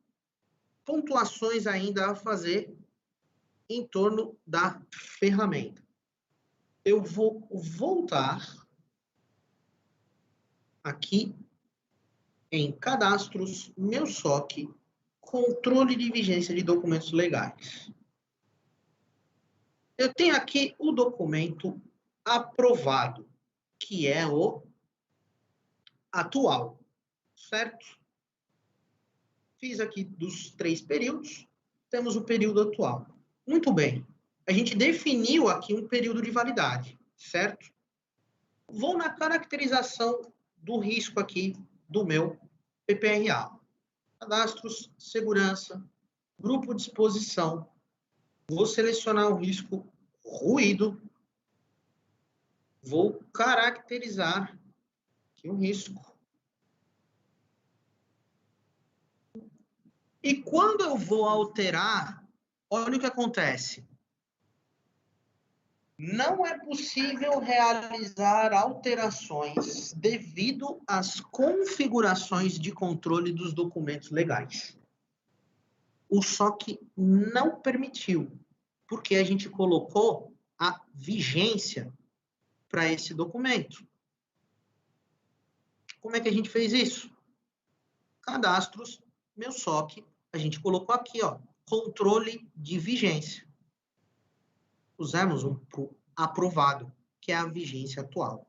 Speaker 1: pontuações ainda a fazer em torno da ferramenta. Eu vou voltar aqui em cadastros, meu SOC, controle de vigência de documentos legais. Eu tenho aqui o documento aprovado, que é o atual, certo? Fiz aqui dos 3 períodos, temos o período atual. Muito bem, a gente definiu aqui um período de validade, certo? Vou na caracterização do risco aqui do meu PPRA. Cadastros, segurança, grupo de exposição. Vou selecionar o risco ruído. Vou caracterizar aqui o risco. E quando eu vou alterar, olha o que acontece. Não é possível realizar alterações devido às configurações de controle dos documentos legais. O SOC não permitiu, porque a gente colocou a vigência para esse documento. Como é que a gente fez isso? Cadastros, meu SOC, a gente colocou aqui, ó, controle de vigência. Pusemos um aprovado, que é a vigência atual.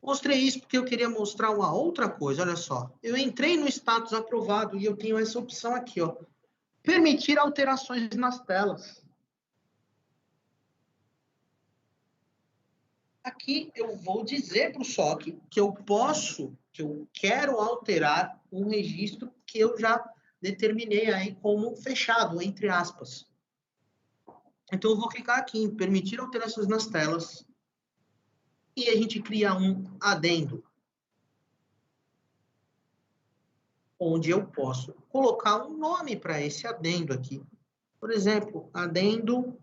Speaker 1: Mostrei isso porque eu queria mostrar uma outra coisa, olha só. Eu entrei no status aprovado e eu tenho essa opção aqui, ó. Permitir alterações nas telas. Aqui eu vou dizer para o SOC que eu posso, que eu quero alterar um registro que eu já determinei aí como fechado, entre aspas. Então, eu vou clicar aqui em permitir alterações nas telas e a gente cria um adendo, onde eu posso colocar um nome para esse adendo aqui. Por exemplo, adendo,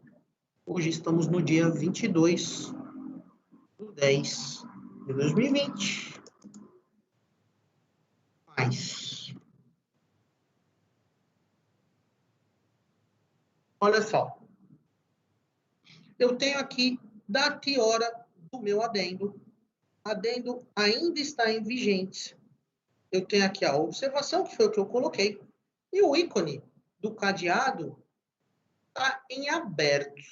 Speaker 1: hoje estamos no dia 22/10/2020. Mais. Olha só. Eu tenho aqui data e hora do meu adendo. Adendo ainda está em vigência. Eu tenho aqui a observação, que foi o que eu coloquei. E o ícone do cadeado está em aberto.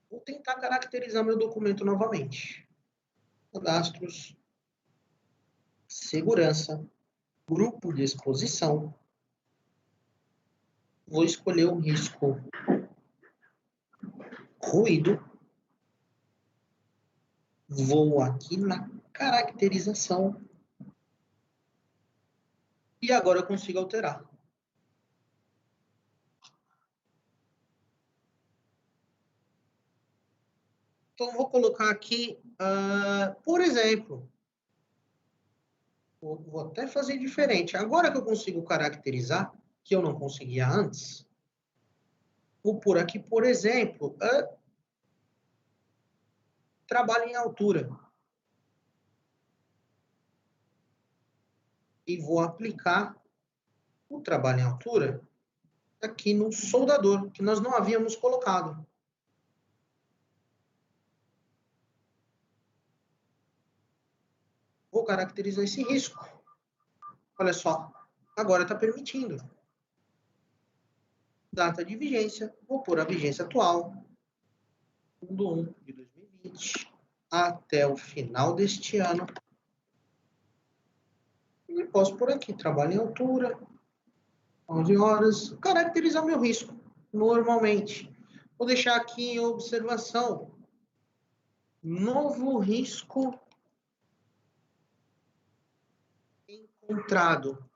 Speaker 1: Vou tentar caracterizar meu documento novamente. Cadastros, segurança, grupo de exposição. Vou escolher o risco ruído. Vou aqui na caracterização. E agora eu consigo alterar. Então, vou colocar aqui, por exemplo, vou até fazer diferente. Agora que eu consigo caracterizar, que eu não conseguia antes, vou por aqui, por exemplo, trabalho em altura. E vou aplicar o trabalho em altura aqui no soldador, que nós não havíamos colocado. Vou caracterizar esse risco. Olha só, agora está permitindo. data de vigência, vou pôr a vigência atual, 1/1 de 2020, até o final deste ano. E posso pôr aqui, trabalho em altura, 11 horas, caracterizar meu risco, normalmente. Vou deixar aqui em observação, novo risco encontrado.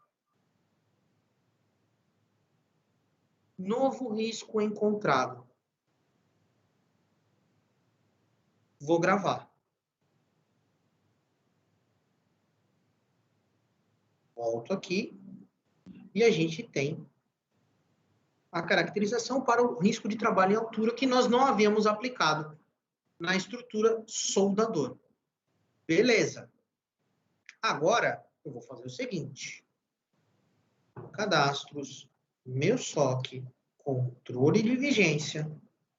Speaker 1: Novo risco encontrado. Vou gravar. Volto aqui. E a gente tem a caracterização para o risco de trabalho em altura que nós não havíamos aplicado na estrutura soldador. Beleza. Agora, eu vou fazer o seguinte. Cadastros, meu SOC, controle de vigência.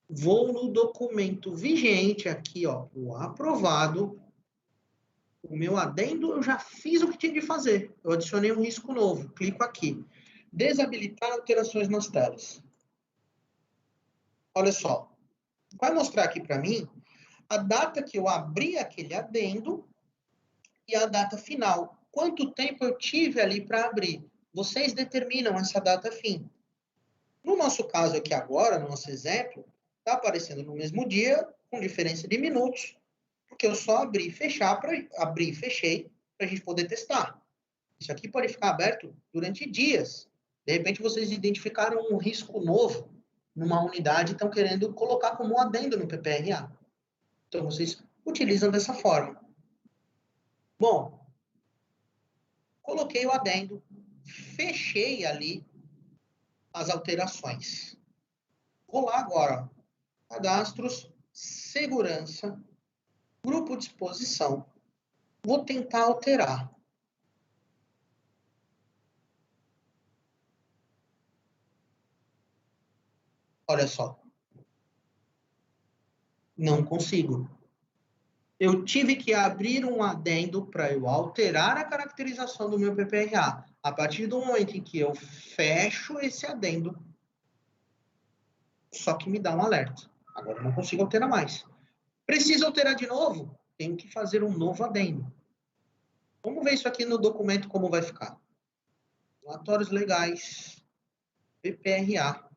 Speaker 1: Vou no documento vigente aqui, ó, o aprovado. O meu adendo, eu já fiz o que tinha de fazer. Eu adicionei um risco novo. Clico aqui. Desabilitar alterações nas telas. Olha só. Vai mostrar aqui para mim a data que eu abri aquele adendo e a data final. Quanto tempo eu tive ali para abrir? Vocês determinam essa data fim. No nosso caso aqui agora, no nosso exemplo, está aparecendo no mesmo dia, com diferença de minutos, porque eu só abri e fechei para a gente poder testar. Isso aqui pode ficar aberto durante dias. De repente, vocês identificaram um risco novo numa unidade e estão querendo colocar como um adendo no PPRA. Então, vocês utilizam dessa forma. Bom, coloquei o adendo, fechei ali as alterações. Vou lá agora, ó, cadastros, segurança, grupo de exposição. Vou tentar alterar. Olha só. Não consigo. Eu tive que abrir um adendo para eu alterar a caracterização do meu PPRA. A partir do momento em que eu fecho esse adendo, só que me dá um alerta. Agora eu não consigo alterar mais. Preciso alterar de novo? Tenho que fazer um novo adendo. Vamos ver isso aqui no documento como vai ficar. Relatórios legais, PPRA.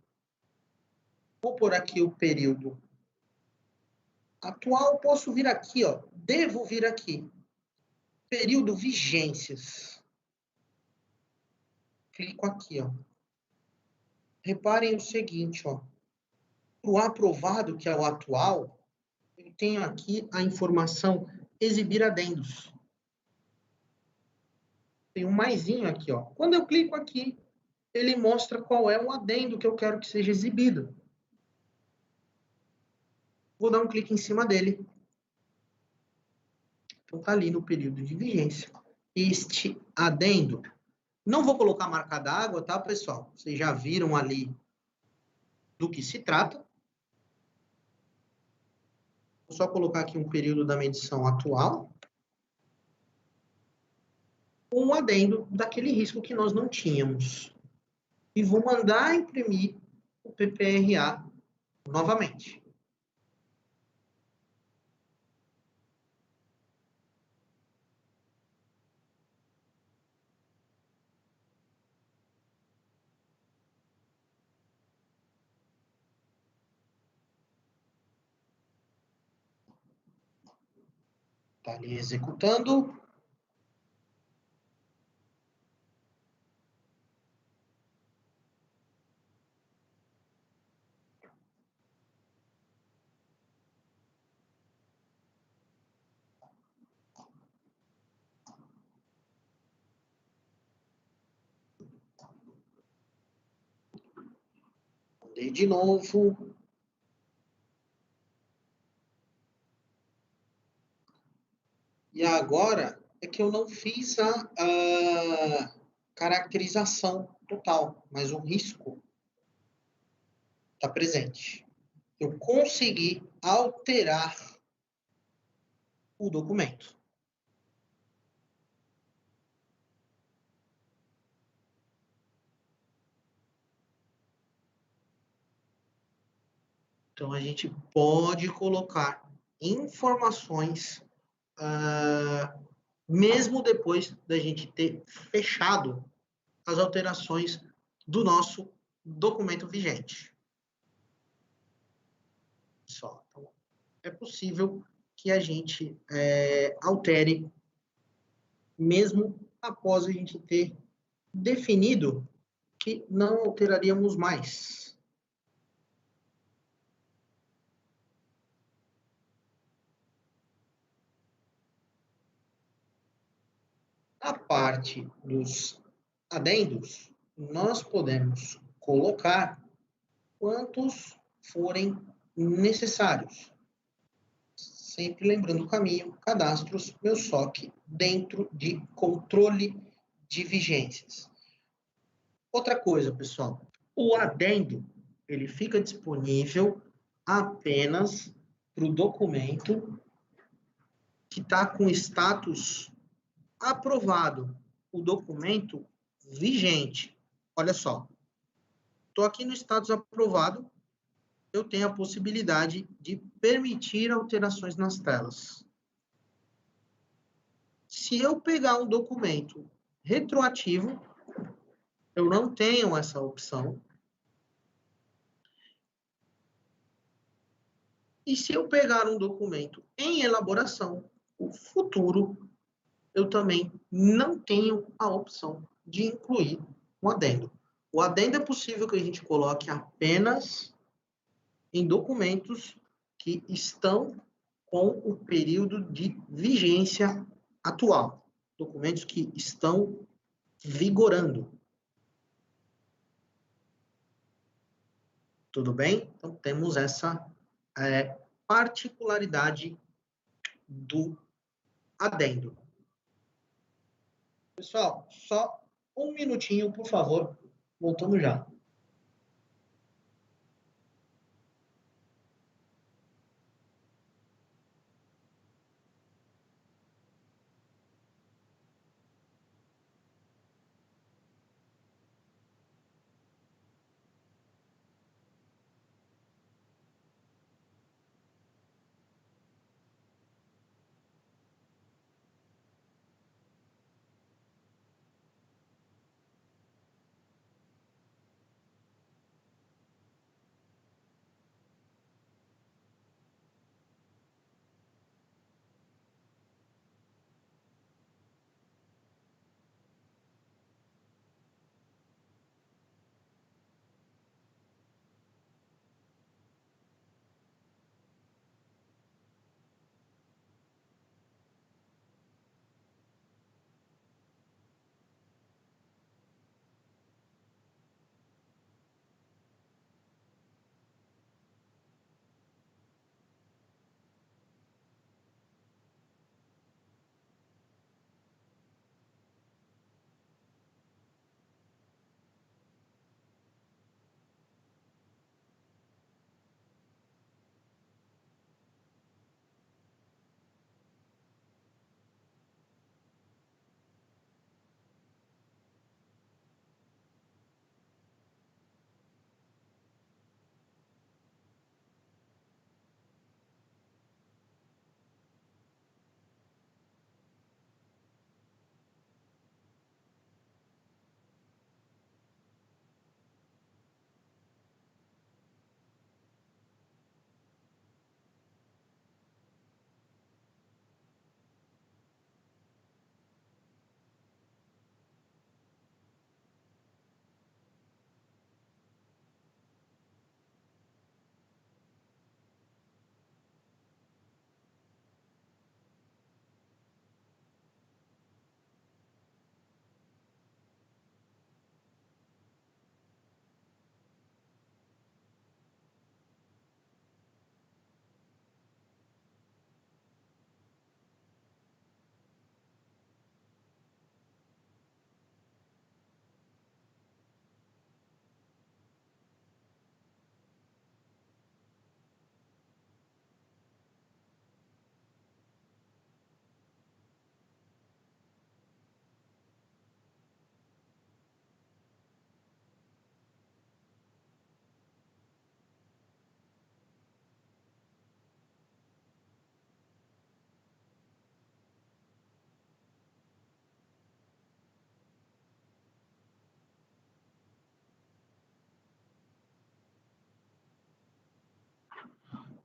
Speaker 1: Vou pôr aqui o período atual, posso vir aqui, ó. Devo vir aqui. Período vigências. Clico aqui, ó. Reparem o seguinte, ó. O aprovado, que é o atual, eu tenho aqui a informação exibir adendos. Tem um maisinho aqui, ó. Quando eu clico aqui, ele mostra qual é o adendo que eu quero que seja exibido. Vou dar um clique em cima dele. Então, está ali no período de vigência. Este adendo. Não vou colocar marca d'água, tá, pessoal? Vocês já viram ali do que se trata. Vou só colocar aqui um período da medição atual. Um adendo daquele risco que nós não tínhamos. E vou mandar imprimir o PPRA novamente. Está ali executando. Mandei de novo. E agora é que eu não fiz a caracterização total, mas o risco está presente. Eu consegui alterar o documento. Então, a gente pode colocar informações, mesmo depois da gente ter fechado as alterações do nosso documento vigente. Só. Então, é possível que a gente altere, mesmo após a gente ter definido que não alteraríamos mais. A parte dos adendos, nós podemos colocar quantos forem necessários. Sempre lembrando o caminho, cadastros, meu SOC, dentro de controle de vigências. Outra coisa, pessoal, o adendo, ele fica disponível apenas para o documento que está com status aprovado, o documento vigente. Olha só, estou aqui no status aprovado, eu tenho a possibilidade de permitir alterações nas telas. Se eu pegar um documento retroativo, eu não tenho essa opção. E se eu pegar um documento em elaboração, o futuro, eu também não tenho a opção de incluir um adendo. O adendo é possível que a gente coloque apenas em documentos que estão com o período de vigência atual. Documentos que estão vigorando. Tudo bem? Então, temos essa particularidade do adendo. Pessoal, só um minutinho, por favor. Voltando já.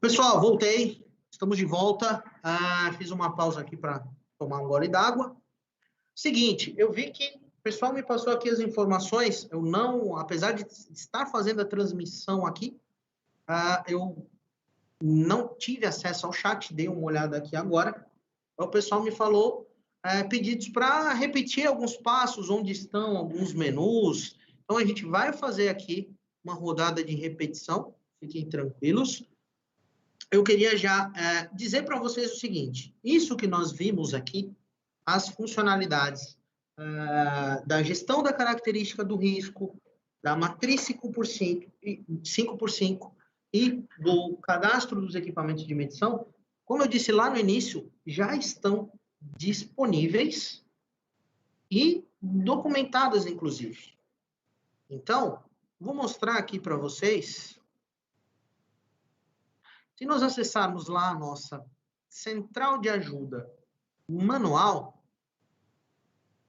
Speaker 1: Pessoal, voltei. Estamos de volta. Fiz uma pausa aqui para tomar um gole d'água. Seguinte, eu vi que o pessoal me passou aqui as informações. Eu não, apesar de estar fazendo a transmissão aqui, eu não tive acesso ao chat, dei uma olhada aqui agora. O pessoal me falou pedidos para repetir alguns passos, onde estão alguns menus. Então, a gente vai fazer aqui uma rodada de repetição. Fiquem tranquilos. Eu queria já dizer para vocês o seguinte. Isso que nós vimos aqui, as funcionalidades da gestão da característica do risco, da matriz 5x5 e do cadastro dos equipamentos de medição, como eu disse lá no início, já estão disponíveis e documentadas, inclusive. Então, vou mostrar aqui para vocês. Se nós acessarmos lá a nossa central de ajuda manual,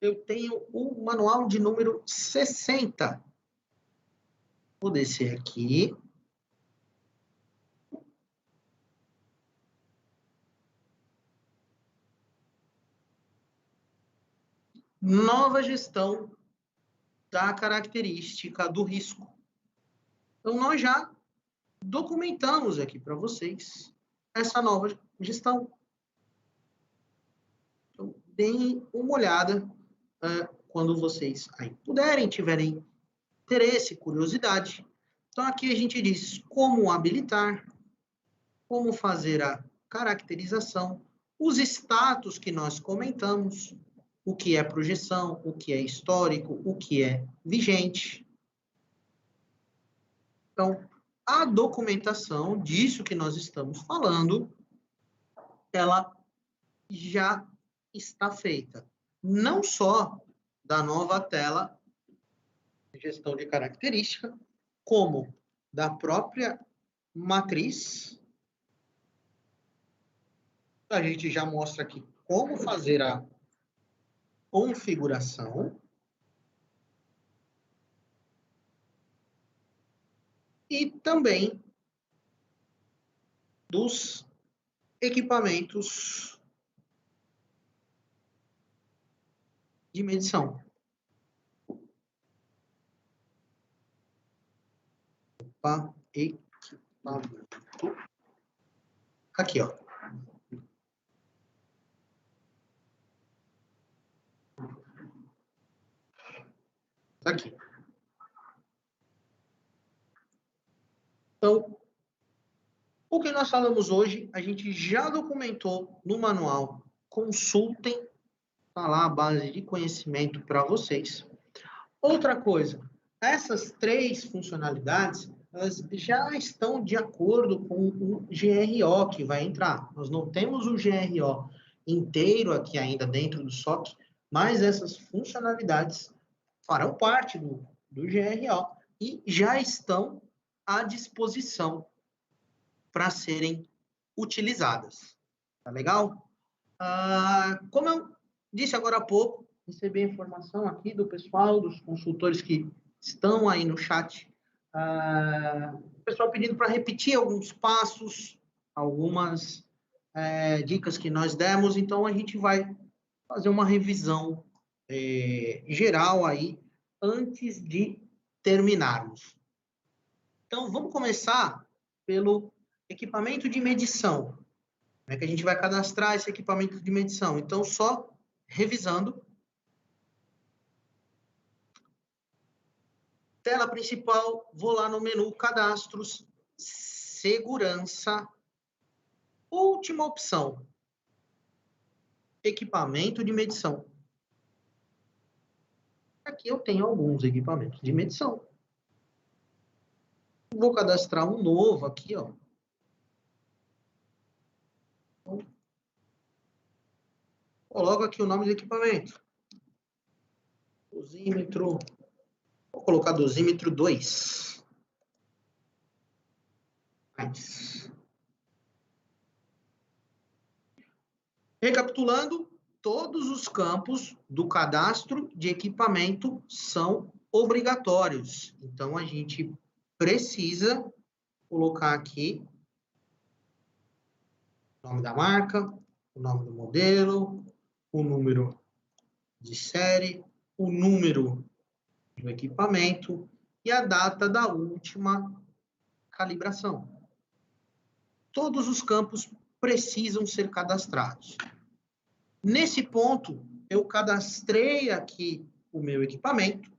Speaker 1: eu tenho o manual de número 60. Vou descer aqui. Nova gestão da característica do risco. Então, nós já documentamos aqui para vocês essa nova gestão. Então, deem uma olhada quando vocês aí puderem, tiverem interesse, curiosidade. Então, aqui a gente diz como habilitar, como fazer a caracterização, os status que nós comentamos, o que é projeção, o que é histórico, o que é vigente. Então, a documentação disso que nós estamos falando, ela já está feita. Não só da nova tela de gestão de característica, como da própria matriz. A gente já mostra aqui como fazer a configuração. E também dos equipamentos de medição. Opa, equipamento. Aqui, ó. Tá aqui. Então, o que nós falamos hoje, a gente já documentou no manual. Consultem, tá lá a base de conhecimento para vocês. Outra coisa, essas 3 funcionalidades, elas já estão de acordo com o GRO que vai entrar. Nós não temos o GRO inteiro aqui ainda dentro do SOC, mas essas funcionalidades farão parte do GRO e já estão à disposição para serem utilizadas. Tá legal? Como eu disse agora há pouco, recebi a informação aqui do pessoal, dos consultores que estão aí no chat, o pessoal pedindo para repetir alguns passos, algumas dicas que nós demos, então a gente vai fazer uma revisão geral aí, antes de terminarmos. Então, vamos começar pelo equipamento de medição. Como é que a gente vai cadastrar esse equipamento de medição? Então, só revisando. Tela principal, vou lá no menu Cadastros, Segurança. Última opção, equipamento de medição. Aqui eu tenho alguns equipamentos de medição. Vou cadastrar um novo aqui, ó. Coloco aqui o nome do equipamento. Dosímetro. Vou colocar dosímetro 2. Recapitulando, todos os campos do cadastro de equipamento são obrigatórios. Então, a gente precisa colocar aqui nome da marca, o nome do modelo, o número de série, o número do equipamento e a data da última calibração. Todos os campos precisam ser cadastrados. Nesse ponto, eu cadastrei aqui o meu equipamento,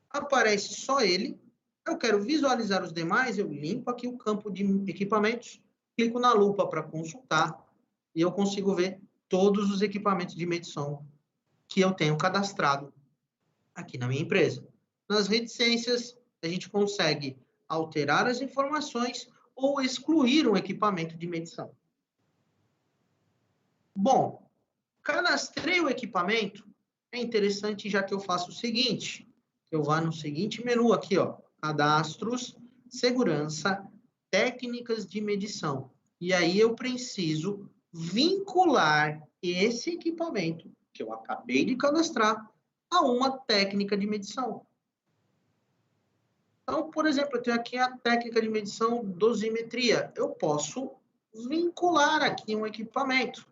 Speaker 1: aparece só ele, eu quero visualizar os demais, eu limpo aqui o campo de equipamentos, clico na lupa para consultar e eu consigo ver todos os equipamentos de medição que eu tenho cadastrado aqui na minha empresa. Nas reticências, a gente consegue alterar as informações ou excluir um equipamento de medição. Bom, cadastrei o equipamento, é interessante já que eu faço o seguinte, eu vou no seguinte menu aqui, ó, cadastros, segurança, técnicas de medição. E aí eu preciso vincular esse equipamento que eu acabei de cadastrar a uma técnica de medição. Então, por exemplo, eu tenho aqui a técnica de medição dosimetria. Eu posso vincular aqui um equipamento.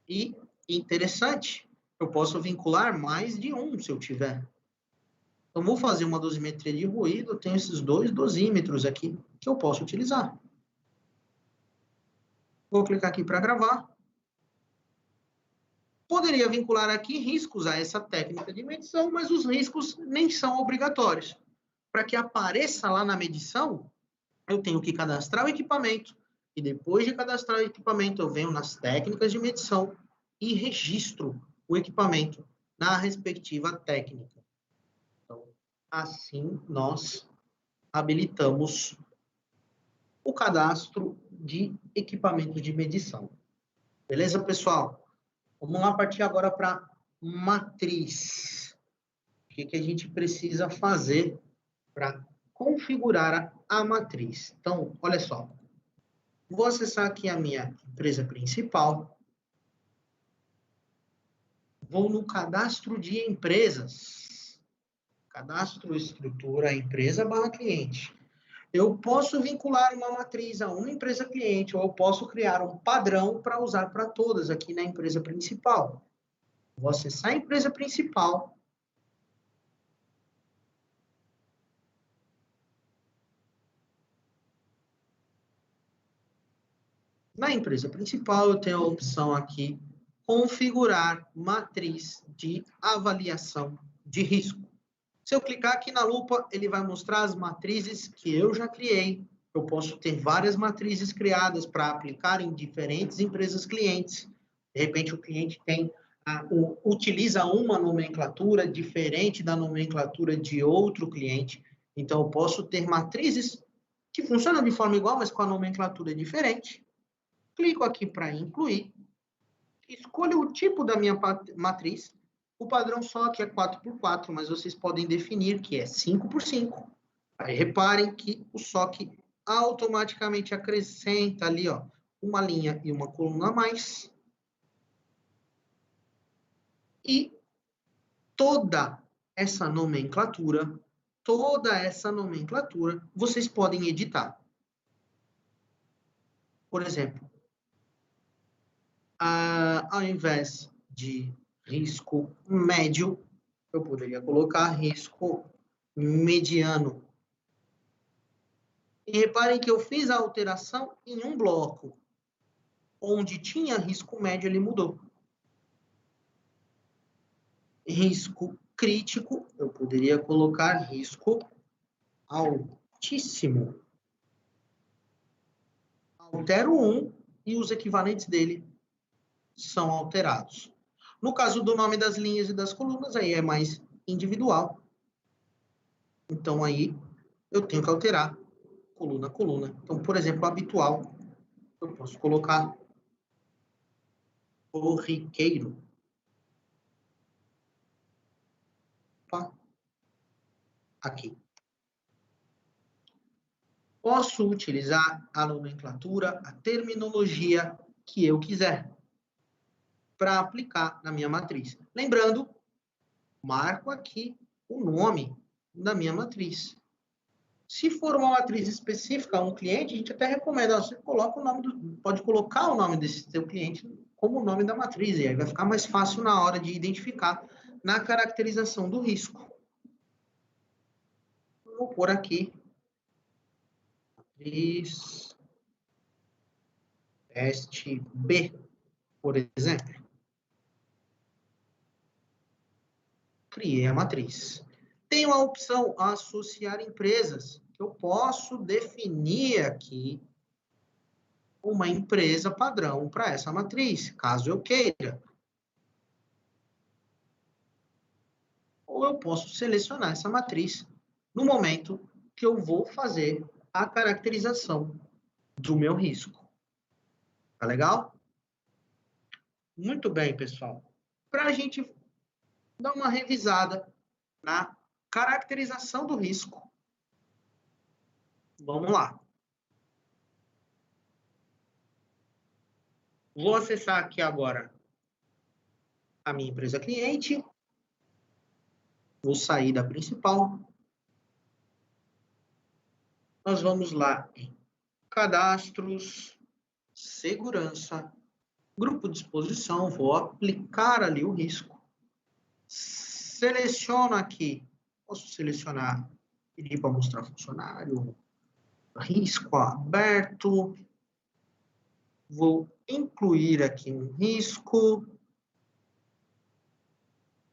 Speaker 1: E, interessante, eu posso vincular mais de um, se eu tiver. Então, vou fazer uma dosimetria de ruído, eu tenho esses 2 dosímetros aqui que eu posso utilizar. Vou clicar aqui para gravar. Poderia vincular aqui riscos a essa técnica de medição, mas os riscos nem são obrigatórios. Para que apareça lá na medição, eu tenho que cadastrar o equipamento, e depois de cadastrar o equipamento, eu venho nas técnicas de medição e registro o equipamento na respectiva técnica. Então, assim, nós habilitamos o cadastro de equipamentos de medição. Beleza, pessoal? Vamos lá partir agora para matriz. O que a gente precisa fazer para configurar a matriz? Então, olha só. Vou acessar aqui a minha empresa principal. Vou no cadastro de empresas. Cadastro, estrutura, empresa / cliente. Eu posso vincular uma matriz a uma empresa cliente, ou eu posso criar um padrão para usar para todas aqui na empresa principal. Vou acessar a empresa principal. Na empresa principal, eu tenho a opção aqui, configurar matriz de avaliação de risco. Se eu clicar aqui na lupa, ele vai mostrar as matrizes que eu já criei. Eu posso ter várias matrizes criadas para aplicar em diferentes empresas clientes. De repente, o cliente utiliza uma nomenclatura diferente da nomenclatura de outro cliente. Então, eu posso ter matrizes que funcionam de forma igual, mas com a nomenclatura diferente. Clico aqui para incluir. Escolho o tipo da minha matriz. O padrão SOC é 4x4, mas vocês podem definir que é 5x5. Aí reparem que o SOC automaticamente acrescenta ali, ó, uma linha e uma coluna a mais. E toda essa nomenclatura, vocês podem editar. Por exemplo, ao invés de risco médio, eu poderia colocar risco mediano. E reparem que eu fiz a alteração em um bloco. Onde tinha risco médio, ele mudou. Risco crítico, eu poderia colocar risco altíssimo. Altero um e os equivalentes dele são alterados. No caso do nome das linhas e das colunas, aí é mais individual. Então, aí eu tenho que alterar coluna a coluna. Então, por exemplo, habitual, eu posso colocar corriqueiro. Opa. Aqui. Posso utilizar a nomenclatura, a terminologia que eu quiser para aplicar na minha matriz. Lembrando, marco aqui o nome da minha matriz. Se for uma matriz específica, um cliente, a gente até recomenda, você coloca o nome pode colocar o nome desse seu cliente como o nome da matriz, e aí vai ficar mais fácil na hora de identificar na caracterização do risco. Vou pôr aqui, matriz teste B, por exemplo. Criei a matriz. Tenho a opção associar empresas, que eu posso definir aqui uma empresa padrão para essa matriz, caso eu queira. Ou eu posso selecionar essa matriz no momento que eu vou fazer a caracterização do meu risco. Tá legal? Muito bem, pessoal. Para a gente dar uma revisada na caracterização do risco, vamos lá. Vou acessar aqui agora a minha empresa cliente. Vou sair da principal. Nós vamos lá em cadastros, segurança, grupo de exposição, vou aplicar ali o risco. Seleciono aqui, posso selecionar, pedir para mostrar funcionário, risco aberto. Vou incluir aqui um risco.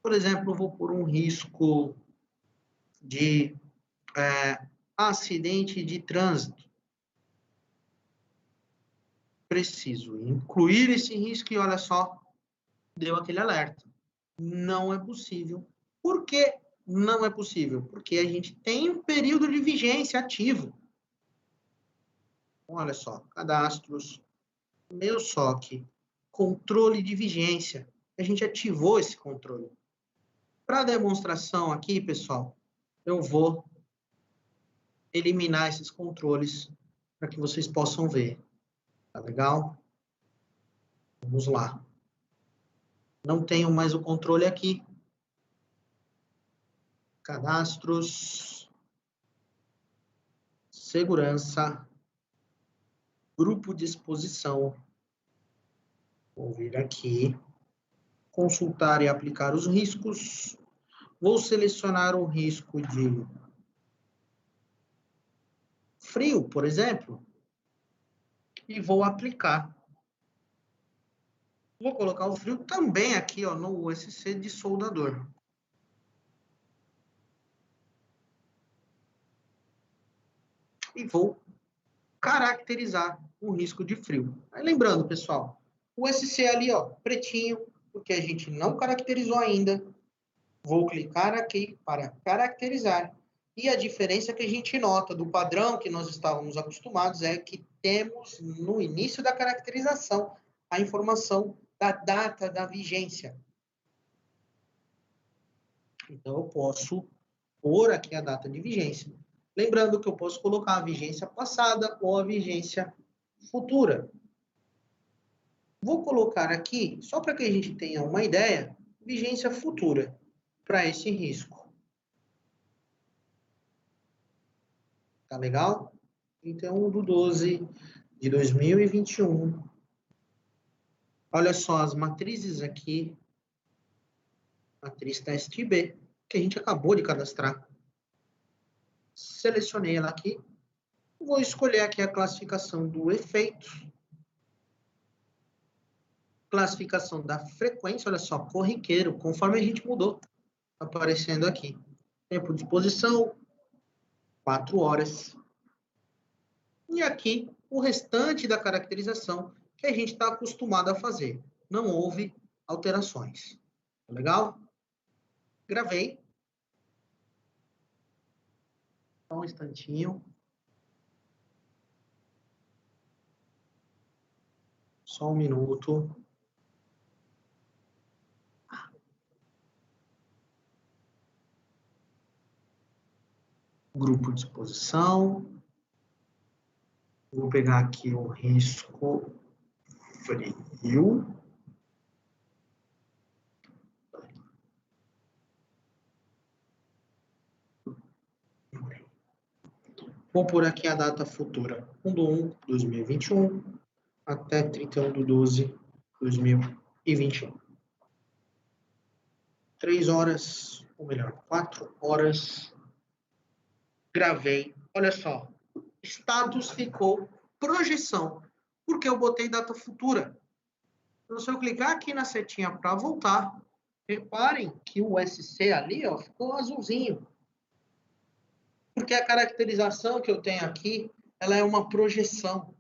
Speaker 1: Por exemplo, vou pôr um risco de acidente de trânsito. Preciso incluir esse risco e olha só, deu aquele alerta. Não é possível. Por que não é possível? Porque a gente tem um período de vigência ativo. Olha só, cadastros, meu SOC, controle de vigência. A gente ativou esse controle. Para demonstração aqui, pessoal, eu vou eliminar esses controles para que vocês possam ver. Tá legal? Vamos lá. Não tenho mais o controle aqui. Cadastros, segurança, grupo de exposição. Vou vir aqui, consultar e aplicar os riscos. Vou selecionar o risco de frio, por exemplo, e vou aplicar. Vou colocar o frio também aqui, ó, no USC de soldador. E vou caracterizar o risco de frio. Aí, lembrando, pessoal, o USC ali, ó, pretinho, porque a gente não caracterizou ainda. Vou clicar aqui para caracterizar. E a diferença que a gente nota do padrão que nós estávamos acostumados é que temos no início da caracterização a informação da data da vigência. Então, eu posso pôr aqui a data de vigência. Lembrando que eu posso colocar a vigência passada ou a vigência futura. Vou colocar aqui, só para que a gente tenha uma ideia, vigência futura para esse risco. Tá legal? Então, do 12 de 2021. Olha só as matrizes aqui. Matriz teste B, que a gente acabou de cadastrar. Selecionei ela aqui. Vou escolher aqui a classificação do efeito. Classificação da frequência, olha só, corriqueiro, conforme a gente mudou. Tá aparecendo aqui. Tempo de exposição, 4 horas. E aqui, o restante da caracterização que a gente está acostumado a fazer. Não houve alterações. Legal? Gravei. Só um instantinho. Só um minuto. Grupo de exposição. Vou pegar aqui o risco frio. Vou pôr aqui a data futura, 1/1/2021 até 31/12/2021. 3 horas, ou melhor, 4 horas, gravei. Olha só, status ficou projeção, porque eu botei data futura. Então, se eu clicar aqui na setinha para voltar, reparem que o SC ali, ó, ficou azulzinho. Porque a caracterização que eu tenho aqui, ela é uma projeção.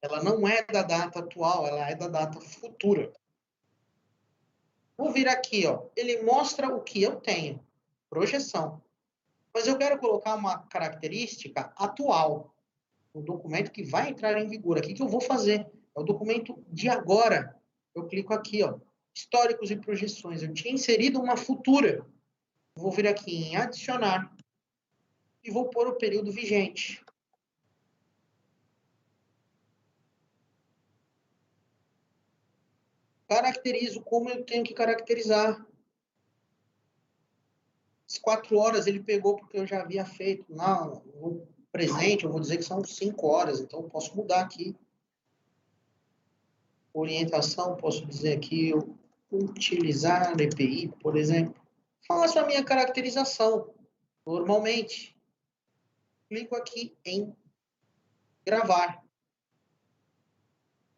Speaker 1: Ela não é da data atual, ela é da data futura. Vou vir aqui, ó. Ele mostra o que eu tenho, projeção. Mas eu quero colocar uma característica atual, o documento que vai entrar em vigor. Aqui que eu vou fazer é o documento de agora. Eu clico aqui, ó, históricos e projeções. Eu tinha inserido uma futura. Vou vir aqui em adicionar e vou pôr o período vigente. Caracterizo como eu tenho que caracterizar. As 4 horas ele pegou porque eu já havia feito. Não, no presente eu vou dizer que são 5 horas, então eu posso mudar aqui. Orientação, posso dizer aqui, utilizar EPI, por exemplo. Faço a minha caracterização, normalmente. Clico aqui em gravar.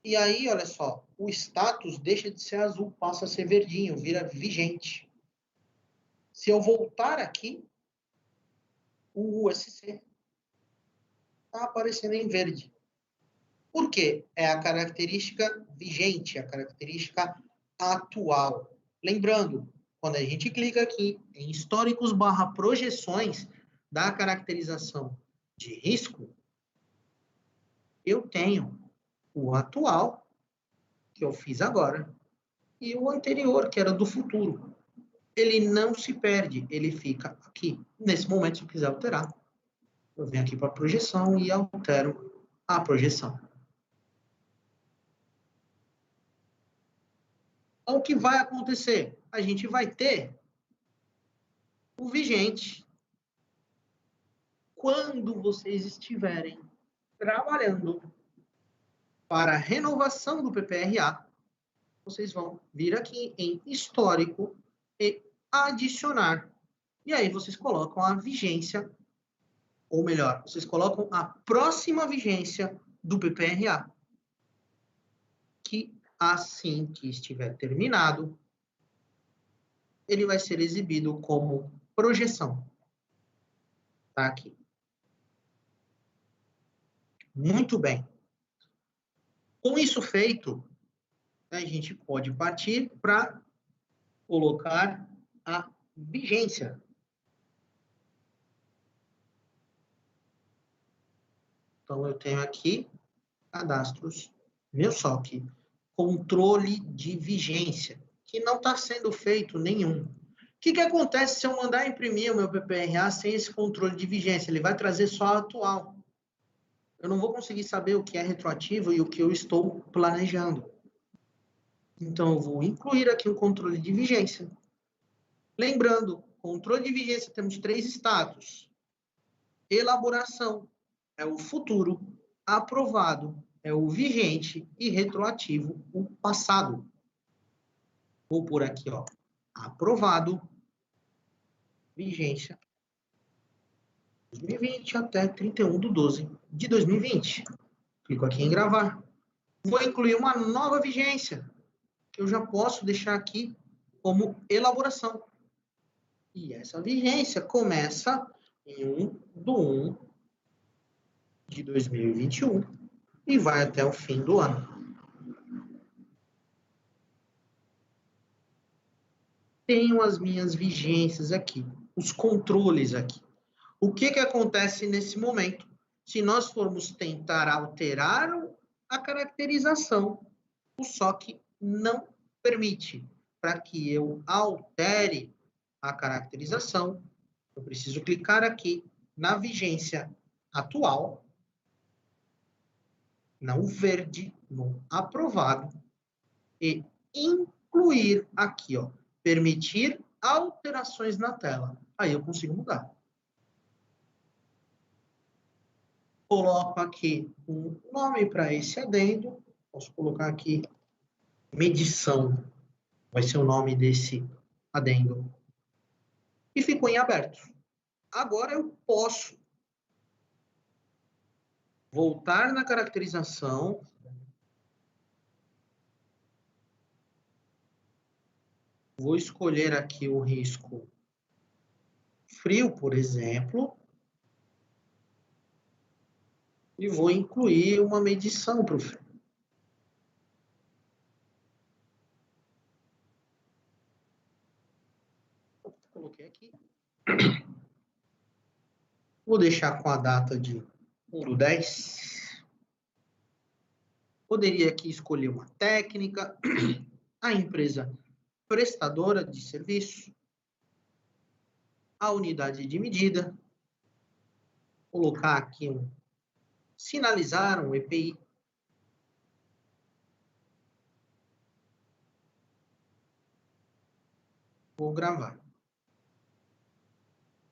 Speaker 1: E aí, olha só, o status deixa de ser azul, passa a ser verdinho, vira vigente. Se eu voltar aqui, o USC está aparecendo em verde. Por quê? É a característica vigente, a característica atual. Lembrando, quando a gente clica aqui em históricos / projeções da caracterização de risco, eu tenho o atual, que eu fiz agora, e o anterior, que era do futuro. Ele não se perde, ele fica aqui. Nesse momento, se eu quiser alterar, eu venho aqui para a projeção e altero a projeção. Então, o que vai acontecer? A gente vai ter o vigente quando vocês estiverem trabalhando para a renovação do PPRA, vocês vão vir aqui em histórico e adicionar. E aí vocês colocam a vigência, ou melhor, vocês colocam a próxima vigência do PPRA, que assim que estiver terminado, ele vai ser exibido como projeção. Tá aqui. Muito bem. Com isso feito, a gente pode partir para colocar a vigência. Então, eu tenho aqui cadastros, meu SOC, controle de vigência, que não está sendo feito nenhum. O que acontece se eu mandar imprimir o meu PPRA sem esse controle de vigência? Ele vai trazer só a atual. Eu não vou conseguir saber o que é retroativo e o que eu estou planejando. Então, eu vou incluir aqui um controle de vigência. Lembrando, controle de vigência temos 3 status. Elaboração é o futuro, aprovado é o vigente e retroativo o passado. Vou por aqui, ó, aprovado, vigência 2020 até 31/12/2020. Clico aqui em gravar. Vou incluir uma nova vigência, que eu já posso deixar aqui como elaboração. E essa vigência começa em 1/1/2021 e vai até o fim do ano. Tenho as minhas vigências aqui, os controles aqui. O que acontece nesse momento? Se nós formos tentar alterar a caracterização, o SOC não permite. Para que eu altere a caracterização, eu preciso clicar aqui na vigência atual, no verde, no aprovado, e incluir aqui, ó, permitir alterações na tela. Aí eu consigo mudar. Coloco aqui um nome para esse adendo. Posso colocar aqui medição. Vai ser o nome desse adendo. E ficou em aberto. Agora eu posso voltar na caracterização. Vou escolher aqui o risco frio, por exemplo. E vou incluir uma medição para o frio. Coloquei aqui. Vou deixar com a data de 1/10. Poderia aqui escolher uma técnica, a empresa prestadora de serviço, a unidade de medida, colocar aqui sinalizar um EPI. Vou gravar.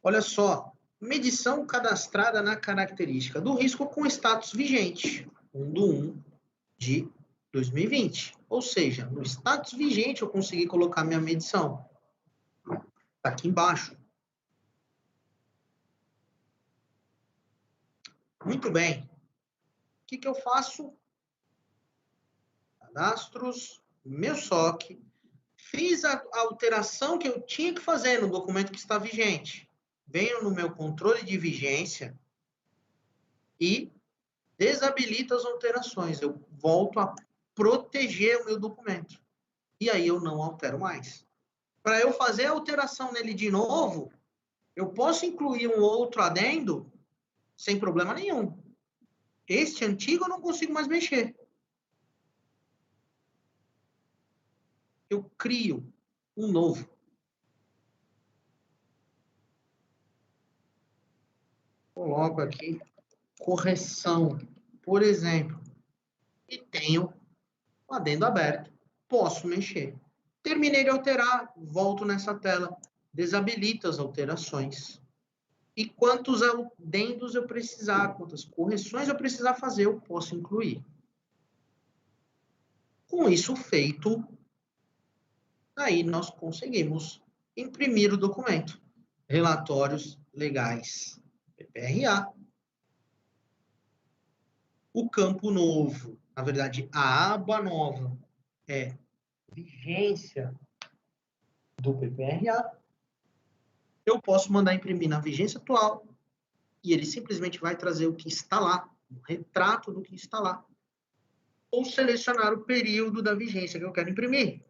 Speaker 1: Olha só, medição cadastrada na característica do risco com status vigente, 1/1 de 2020. Ou seja, no status vigente eu consegui colocar minha medição. Está aqui embaixo. Muito bem. O que eu faço? Cadastros, meu SOC. Fiz a alteração que eu tinha que fazer no documento que está vigente. Venho no meu controle de vigência e desabilito as alterações. Eu volto a proteger o meu documento. E aí eu não altero mais. Para eu fazer a alteração nele de novo, eu posso incluir um outro adendo sem problema nenhum. Este antigo eu não consigo mais mexer. Eu crio um novo. Coloco aqui correção, por exemplo, e tenho o adendo aberto. Posso mexer. Terminei de alterar, volto nessa tela, desabilito as alterações. E quantos adendos eu precisar, quantas correções eu precisar fazer, eu posso incluir. Com isso feito, aí nós conseguimos imprimir o documento. Relatórios legais, PPRA. O campo novo, na verdade, a aba nova é vigência do PPRA. Eu posso mandar imprimir na vigência atual e ele simplesmente vai trazer o que está lá, um retrato do que está lá. Ou selecionar o período da vigência que eu quero imprimir.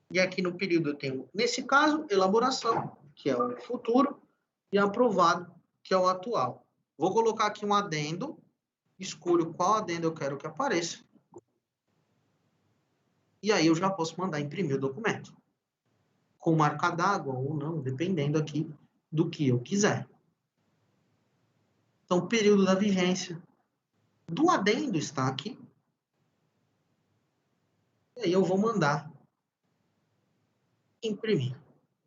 Speaker 1: E aqui no período eu tenho, nesse caso, elaboração, que é o futuro, e aprovado, que é o atual. Vou colocar aqui um adendo, escolho qual adendo eu quero que apareça, e aí eu já posso mandar imprimir o documento. Com marca d'água ou não, dependendo aqui do que eu quiser. Então, o período da vigência do adendo está aqui. E aí eu vou mandar imprimir.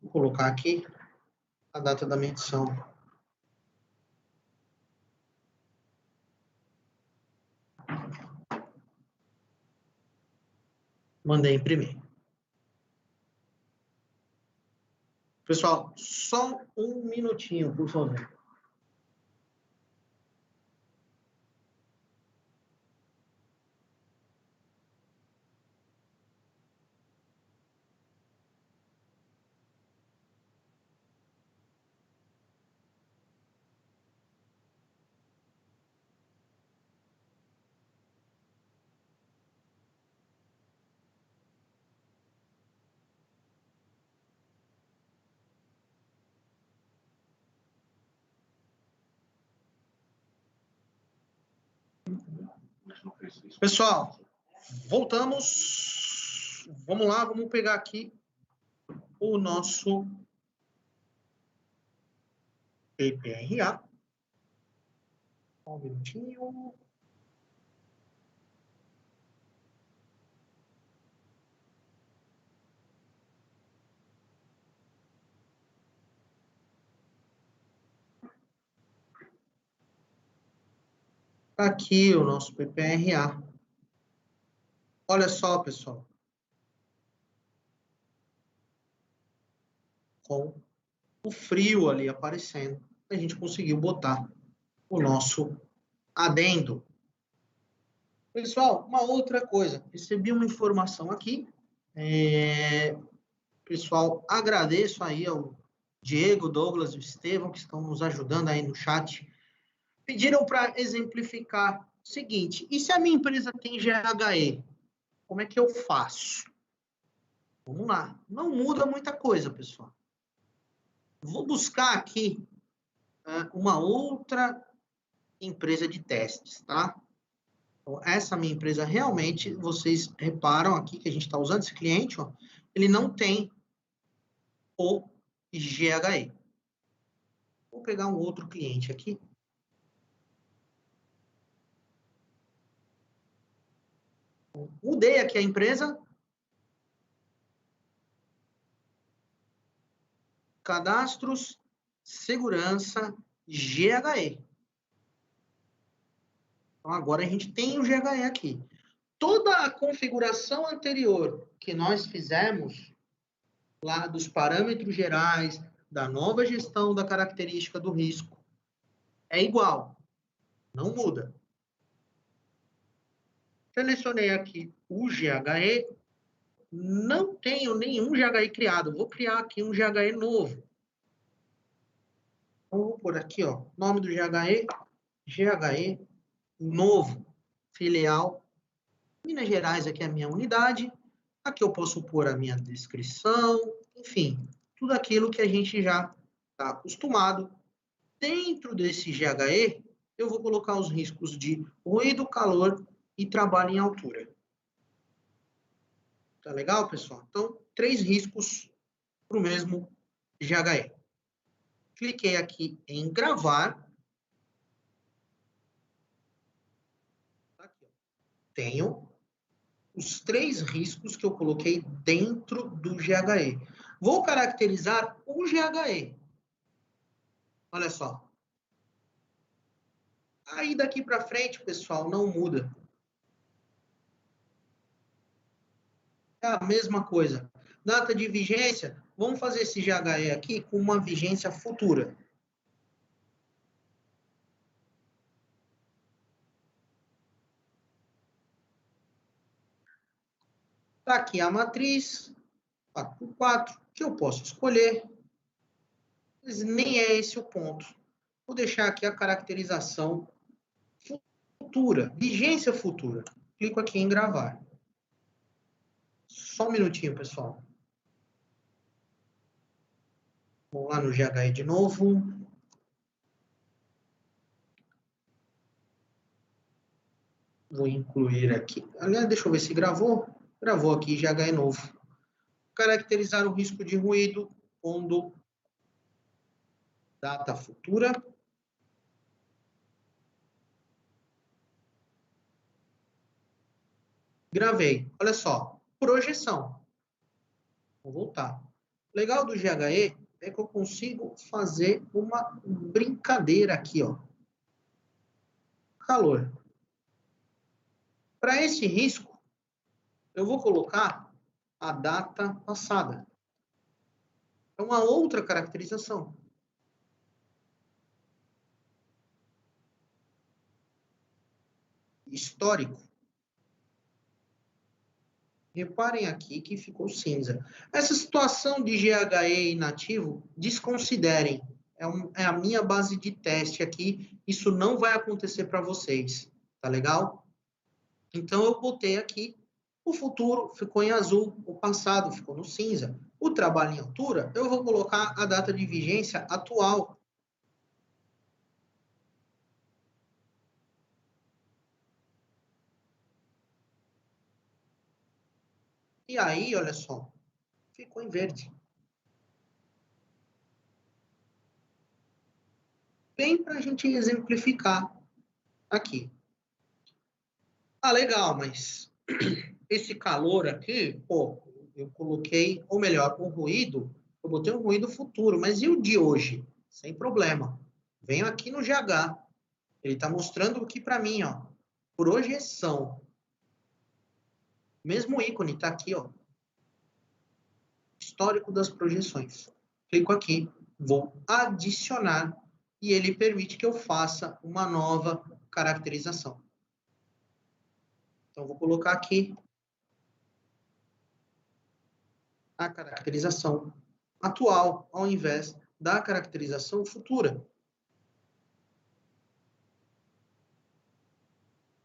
Speaker 1: Vou colocar aqui a data da medição. Mandei imprimir. Pessoal, só um minutinho, por favor. Pessoal, voltamos. Vamos lá, vamos pegar aqui o nosso PPRA. Um minutinho. Tá aqui o nosso PPRA. Olha só, pessoal. Com o frio ali aparecendo, a gente conseguiu botar o nosso adendo. Pessoal, uma outra coisa. Recebi uma informação aqui. Pessoal, agradeço aí ao Diego, Douglas e o Estevão, que estão nos ajudando aí no chat. Pediram para exemplificar o seguinte: e se a minha empresa tem GHE? Como é que eu faço? Vamos lá. Não muda muita coisa, pessoal. Vou buscar aqui uma outra empresa de testes, tá? Então, essa minha empresa realmente, vocês reparam aqui que a gente está usando esse cliente, ó, ele não tem o GHE. Vou pegar um outro cliente aqui. Mudei aqui a empresa. Cadastros, segurança, GHE. Então, agora a gente tem o GHE aqui. Toda a configuração anterior que nós fizemos, lá dos parâmetros gerais, da nova gestão da característica do risco, é igual, não muda. Selecionei aqui o GHE, não tenho nenhum GHE criado, vou criar aqui um GHE novo. Então, vou pôr aqui, ó, nome do GHE novo, filial, Minas Gerais aqui é a minha unidade, aqui eu posso pôr a minha descrição, enfim, tudo aquilo que a gente já está acostumado. Dentro desse GHE, eu vou colocar os riscos de ruído, calor e trabalho em altura. Tá legal, pessoal? Então, 3 riscos para o mesmo GHE. Cliquei aqui em gravar. Aqui, tenho os 3 riscos que eu coloquei dentro do GHE. Vou caracterizar o GHE. Olha só. Aí daqui para frente, pessoal, não muda. É a mesma coisa. Data de vigência, vamos fazer esse GHE aqui com uma vigência futura. Está aqui a matriz, 4x4, que eu posso escolher. Mas nem é esse o ponto. Vou deixar aqui a caracterização futura, vigência futura. Clico aqui em gravar. Só um minutinho, pessoal. Vamos lá no GHE de novo. Vou incluir aqui. Aliás, deixa eu ver se gravou. Gravou aqui, GHE novo. Caracterizar o risco de ruído, pondo data futura. Gravei. Olha só, projeção. Vou voltar. O legal do GHE é que eu consigo fazer uma brincadeira aqui, ó. Calor. Para esse risco, eu vou colocar a data passada. É uma outra caracterização. Histórico. Reparem aqui que ficou cinza. Essa situação de GHE inativo, desconsiderem. É a minha base de teste aqui. Isso não vai acontecer para vocês. Tá legal? Então, eu botei aqui. O futuro ficou em azul. O passado ficou no cinza. O trabalho em altura, eu vou colocar a data de vigência atual. E aí, olha só, ficou em verde. Bem para a gente exemplificar aqui. Ah, legal, mas esse calor aqui, pô, eu coloquei, ou melhor, o ruído, eu botei um ruído futuro, mas e o de hoje? Sem problema. Venho aqui no GH, Ele está mostrando aqui para mim, ó, projeção. Mesmo ícone está aqui, ó, histórico das projeções. Clico aqui, vou adicionar e ele permite que eu faça uma nova caracterização. Então, vou colocar aqui a caracterização atual, ao invés da caracterização futura.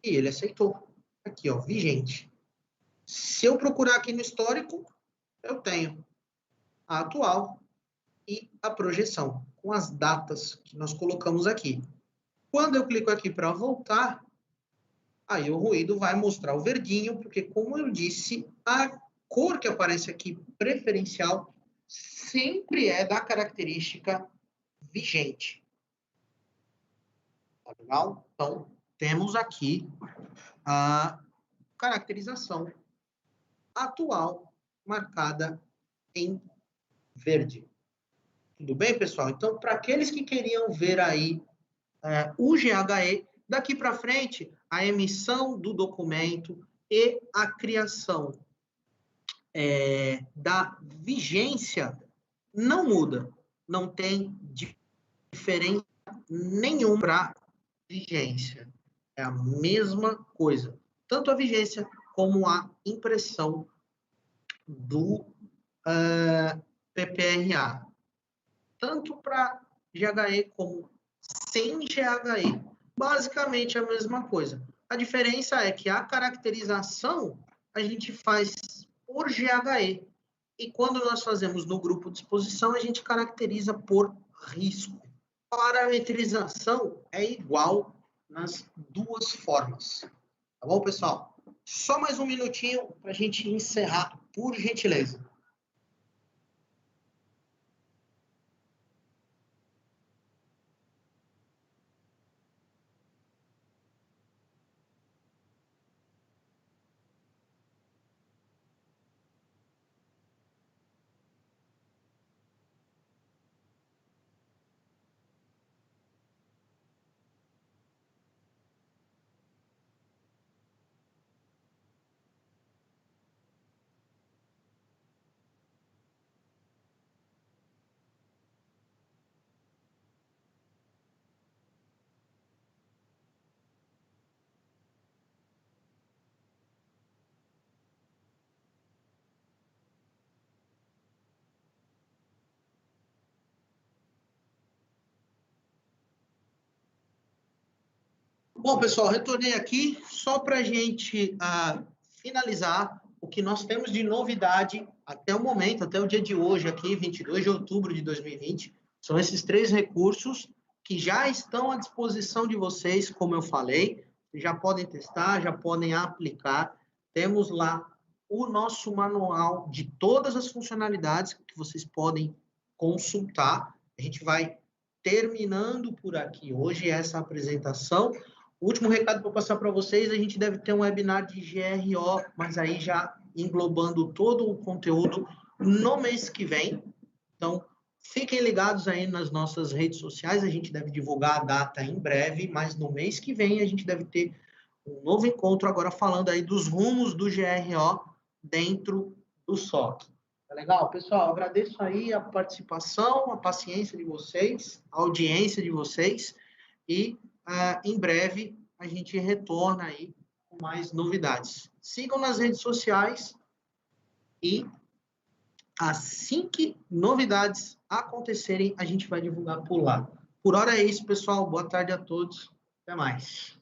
Speaker 1: E ele aceitou. Aqui, ó, vigente. Se eu procurar aqui no histórico, eu tenho a atual e a projeção, com as datas que nós colocamos aqui. Quando eu clico aqui para voltar, aí o ruído vai mostrar o verdinho, porque, como eu disse, a cor que aparece aqui, preferencial, sempre é da característica vigente. Tá legal? Então, temos aqui a caracterização atual marcada em verde. Tudo bem, pessoal? Então, para aqueles que queriam ver aí o GHE, daqui para frente, a emissão do documento e a criação da vigência não muda. Não tem diferença nenhuma para vigência. É a mesma coisa. Tanto a vigência como a impressão do PPRA. Tanto para GHE como sem GHE. Basicamente a mesma coisa. A diferença é que a caracterização a gente faz por GHE. E quando nós fazemos no grupo de exposição, a gente caracteriza por risco. A parametrização é igual nas duas formas. Tá bom, pessoal? Só mais um minutinho para a gente encerrar, por gentileza. Bom, pessoal, retornei aqui só para a gente finalizar o que nós temos de novidade até o momento, até o dia de hoje, aqui, 22 de outubro de 2020. São esses 3 recursos que já estão à disposição de vocês, como eu falei. Já podem testar, já podem aplicar. Temos lá o nosso manual de todas as funcionalidades que vocês podem consultar. A gente vai terminando por aqui hoje essa apresentação. O último recado para passar para vocês, a gente deve ter um webinar de GRO, mas aí já englobando todo o conteúdo no mês que vem. Então, fiquem ligados aí nas nossas redes sociais, a gente deve divulgar a data em breve, mas no mês que vem a gente deve ter um novo encontro agora falando aí dos rumos do GRO dentro do SOC. Tá legal? Pessoal, agradeço aí a participação, a paciência de vocês, a audiência de vocês e em breve a gente retorna aí com mais novidades. Sigam nas redes sociais e assim que novidades acontecerem, a gente vai divulgar por lá. Por hora é isso, pessoal. Boa tarde a todos. Até mais.